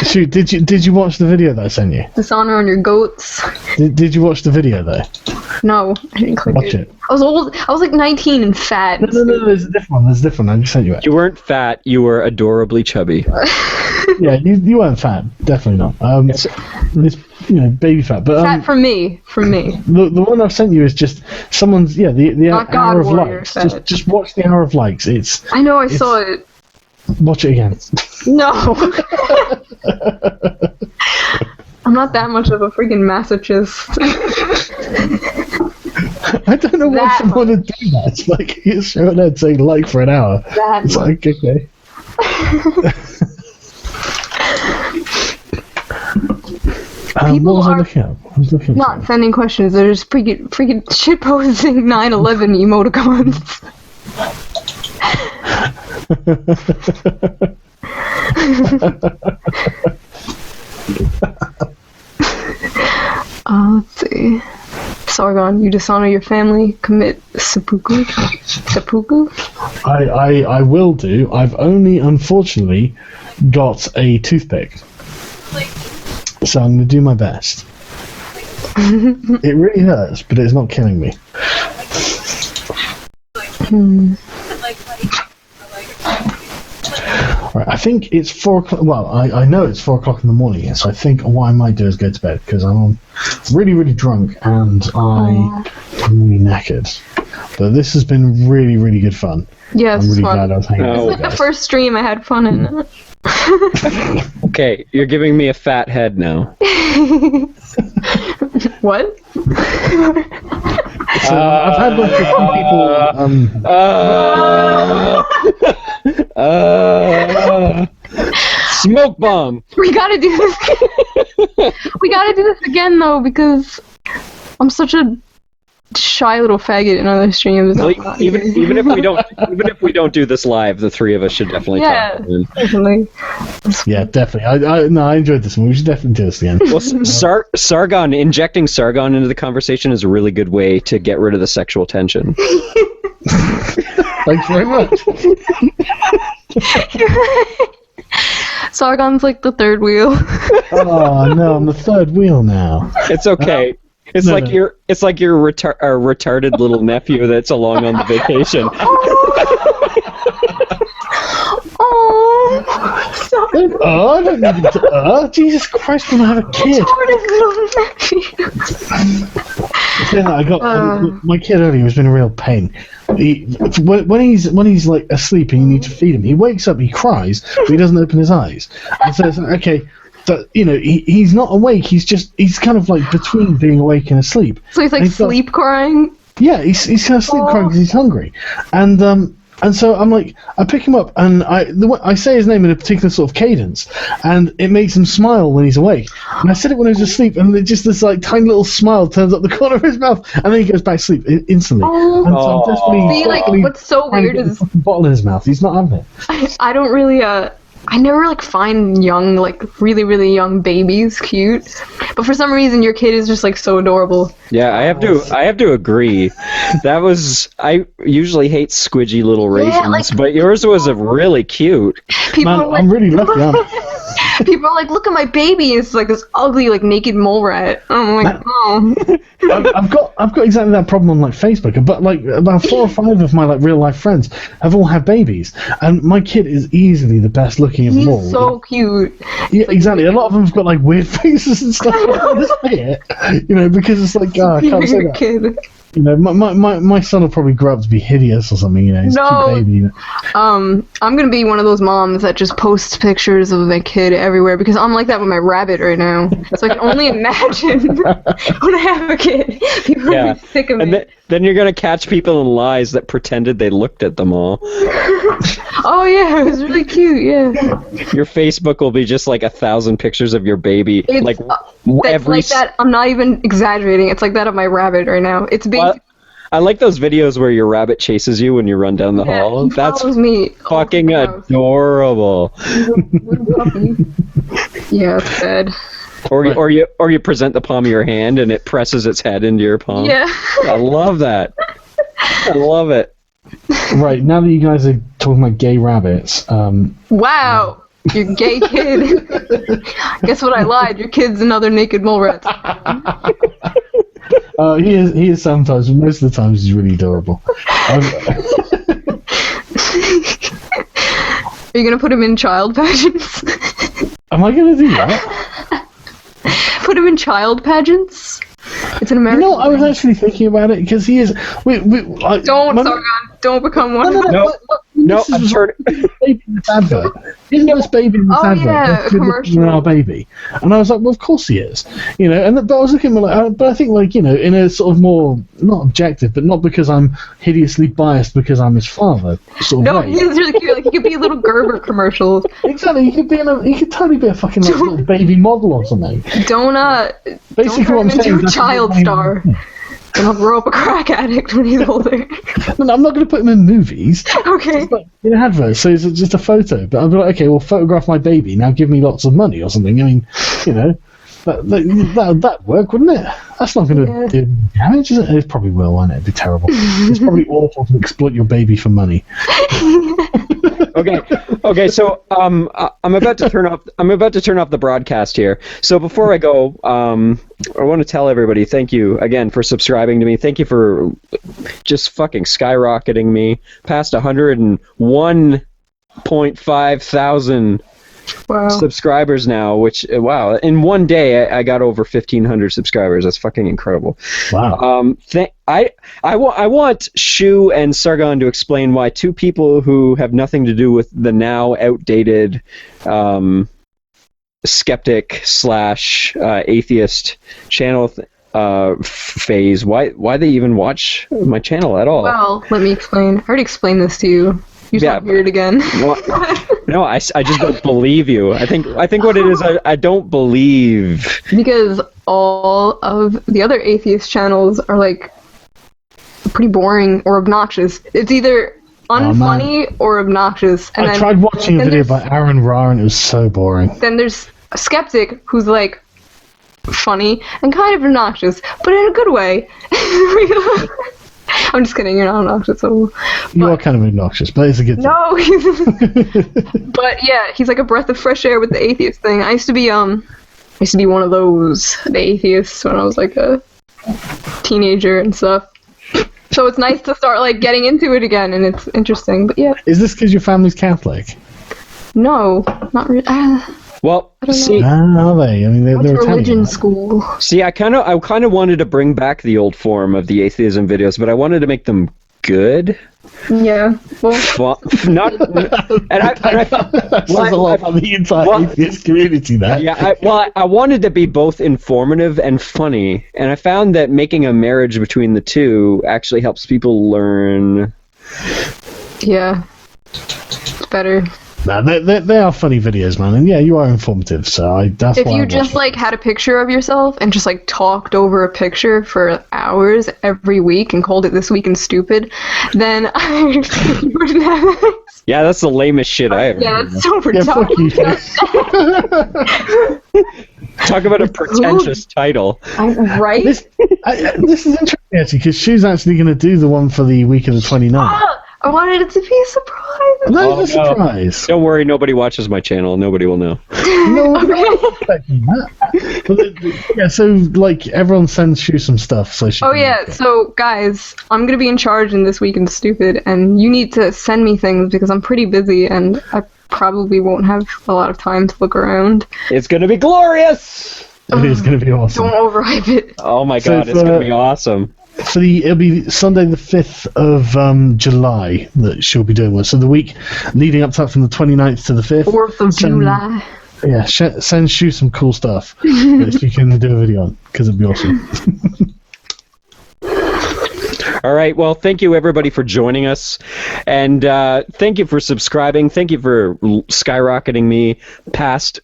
Shoot, did you watch the video that I sent you? Dishonor on your goats. Did you watch the video though? No, I didn't click Watch it. I was old. I was like 19 and fat. No, there's a different one. I just sent you it. You weren't fat. You were adorably chubby. Yeah, you weren't fat. Definitely not. It's baby fat. But fat for me. The one I've sent you is just someone's the hour of likes. Just watch the hour of likes. I know. I saw it. Watch it again. No. I'm not that much of a freaking masochist. I don't know why someone would do that. It's like you're showing her saying like for an hour. It's like, okay. What was I looking at? I was looking at not sending questions. They're just freaking shitposting 9/11 emoticons. Let's see. Sargon, you dishonor your family, commit seppuku. I will do. I've only unfortunately got a toothpick, so I'm going to do my best. It really hurts, but it's not killing me. Right, I think it's 4 o'clock. Well, I know it's 4 o'clock in the morning, so I think what I might do is go to bed because I'm really, really drunk and I'm really knackered. But this has been really, really good fun. Yes, I'm really glad I was hanging out with you It's like guys. the first stream I had fun in. Okay, you're giving me a fat head now. What? So I've had like a few people. Smoke bomb. We gotta do this. We gotta do this again though because I'm such a shy little faggot in other streams. Well, even if we don't do this live, the three of us should definitely talk. Definitely. Yeah, definitely. I enjoyed this one. We should definitely do this again. Well, Sargon, injecting Sargon into the conversation is a really good way to get rid of the sexual tension. Thanks very much. Sargon's like the third wheel. Oh no, I'm the third wheel now. It's okay. It's like your retarded little nephew that's along on the vacation. Oh, sorry. I don't need to. Jesus Christ, when I have a kid. I got my kid earlier has been a real pain. When he's like asleep and you need to feed him, he wakes up, he cries, but he doesn't open his eyes. And so it's like, okay. That he's not awake. He's kind of like between being awake and asleep. So he's like sleep crying. Yeah, he's kind of sleep crying because he's hungry, and so I'm like, I pick him up and I say his name in a particular sort of cadence, and it makes him smile when he's awake. And I said it when he was asleep, and just this like tiny little smile turns up the corner of his mouth, and then he goes back to sleep instantly. And so I'm desperately what's so weird is the bottle in his mouth. He's not having it. I don't really I never like find young, like really, really young babies cute, but for some reason your kid is just like so adorable. Yeah, I have to agree. I usually hate squidgy little raisins, but yours was really cute. I'm really lucky. People are like, look at my baby. It's like this ugly, like naked mole rat. I'm like, oh. I've got exactly that problem on like Facebook, but like about 4 or 5 of my like real life friends have all had babies, and my kid is easily the best looking of them all. He's so cute. Yeah, exactly. A lot of them have got like weird faces and stuff. I don't say it, because it's like, I can't say that. Kid. You know, my son will probably grow up to be hideous or something. You know, he's a No. cute baby. You know? I'm gonna be one of those moms that just posts pictures of my kid everywhere because I'm like that with my rabbit right now. So I can only imagine when I have a kid. People are gonna be sick of me. And then you're gonna catch people in lies that pretended they looked at them all. Oh yeah, it was really cute. Yeah. Your Facebook will be just like 1,000 pictures of your baby. It's, Like That's every. like that. I'm not even exaggerating. It's like that of my rabbit right now. It's basically. I like those videos where your rabbit chases you when you run down the hall. He That's follows me all fucking over the house. adorable. Little puppy. Yeah, it's bad. Or you present the palm of your hand and it presses its head into your palm. Yeah. I love that. I love it. Right, now that you guys are talking about gay rabbits, Wow. You gay kid. Guess what? I lied. Your kid's another naked mole rat. he is sometimes, but most of the times he's really adorable. Are you gonna put him in child pageants? Am I going to do that? Put him in child pageants? It's an You American. know, I was actually thinking about it because he is. Don't, Sargon. Don't become one. No, I'm sure. Baby in this advert. Isn't this baby in this Oh, advert? yeah, That's good commercial. looking, our baby. And I was like, well, of course he is. You know, but I was looking like, but I think like, you know, in a sort of more not objective, but not because I'm hideously biased because I'm his father. Sort of No, way. he's really cute. Like he could be a little Gerber commercial. Exactly. He could totally be a fucking like, little baby model or something. Don't Basically, turn what I'm him saying into a is child that's- star. And I'll grow up a crack addict when he's older. No, I'm not going to put him in movies. Okay. But in an advert, so it's just a photo. But I'll be like, okay, well, photograph my baby. Now give me lots of money or something. I mean, you know, that'd work, wouldn't it? That's not going to do damage, is it? It probably will, won't it? It'd be terrible. It's probably awful to exploit your baby for money. Okay. So I'm about to turn off. I'm about to turn off the broadcast here. So before I go, I want to tell everybody thank you again for subscribing to me. Thank you for just fucking skyrocketing me past 101.5 thousand Wow. subscribers now. Which wow, in one day I got over 1,500 subscribers. That's fucking incredible. Wow. I want Shoe and Sargon to explain why two people who have nothing to do with the now outdated skeptic / atheist channel phase, why they even watch my channel at all. Well, let me explain. I already explained this to you. You just want to hear it again. Well, no, I just don't believe you. I think what it is, I don't believe. Because all of the other atheist channels are like pretty boring or obnoxious. It's either unfunny or obnoxious. And I tried watching a then video there's- by Aaron Ra and it was so boring. Then there's a skeptic who's like funny and kind of obnoxious, but in a good way. I'm just kidding, you're not obnoxious at all. You are kind of obnoxious, but it's a good thing. No, but yeah, he's like a breath of fresh air with the atheist thing. I used to be one of those, the atheists, when I was like a teenager and stuff. So it's nice to start like getting into it again, and it's interesting. But yeah, Is this because your family's Catholic? no, not really. Well, I don't see, Are they? I mean, they're What's Italian. religion right? school? see, I kind of wanted to bring back the old form of the atheism videos, but I wanted to make them good. Yeah, well, Not, and I That says a lot about the entire well, atheist community there. yeah, I wanted to be both informative and funny, and I found that making a marriage between the two actually helps people learn. yeah, it's better. No, they are funny videos, man, and yeah, you are informative. So that's If why I you watch just it. like had a picture of yourself and just like talked over a picture for hours every week and called it This Week in Stupid, then you wouldn't have. Yeah, that's the lamest shit I ever. Yeah, heard. that's so Yeah, fuck you. Talk about a pretentious title. Right? This is interesting actually, because she's actually going to do the one for the week of the 29th. Ah, I wanted it to be a surprise. No, it's a surprise. Don't worry, nobody watches my channel. Nobody will know. No, I'm not expecting that. But yeah, so like everyone sends you some stuff, so she. Oh can yeah, make it. so guys, I'm gonna be in charge in This Week in Stupid, and you need to send me things because I'm pretty busy and I probably won't have a lot of time to look around. It's gonna be glorious. It is going to be awesome. Don't overhype it. Oh my So god, it's gonna be awesome. it'll be Sunday the 5th of July that she'll be doing one. So the week leading up to that, from the 29th to the 5th. 4th of July. Yeah, send Shue some cool stuff that you can do a video on, because it'd be awesome. All right. Well, thank you, everybody, for joining us. And thank you for subscribing. Thank you for skyrocketing me past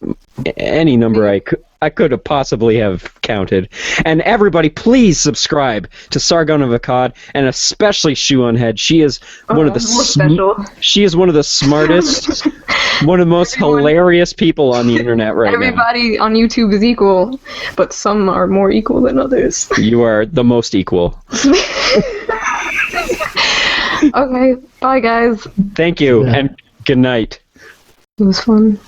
any number I could have possibly have counted. And everybody, please subscribe to Sargon of Akkad, and especially ShoeOnhead. She is one of the she is one of the smartest, one of the most hilarious people on the internet right now. Everybody on YouTube is equal, but some are more equal than others. You are the most equal. Okay, bye guys. Thank you, and good night. It was fun.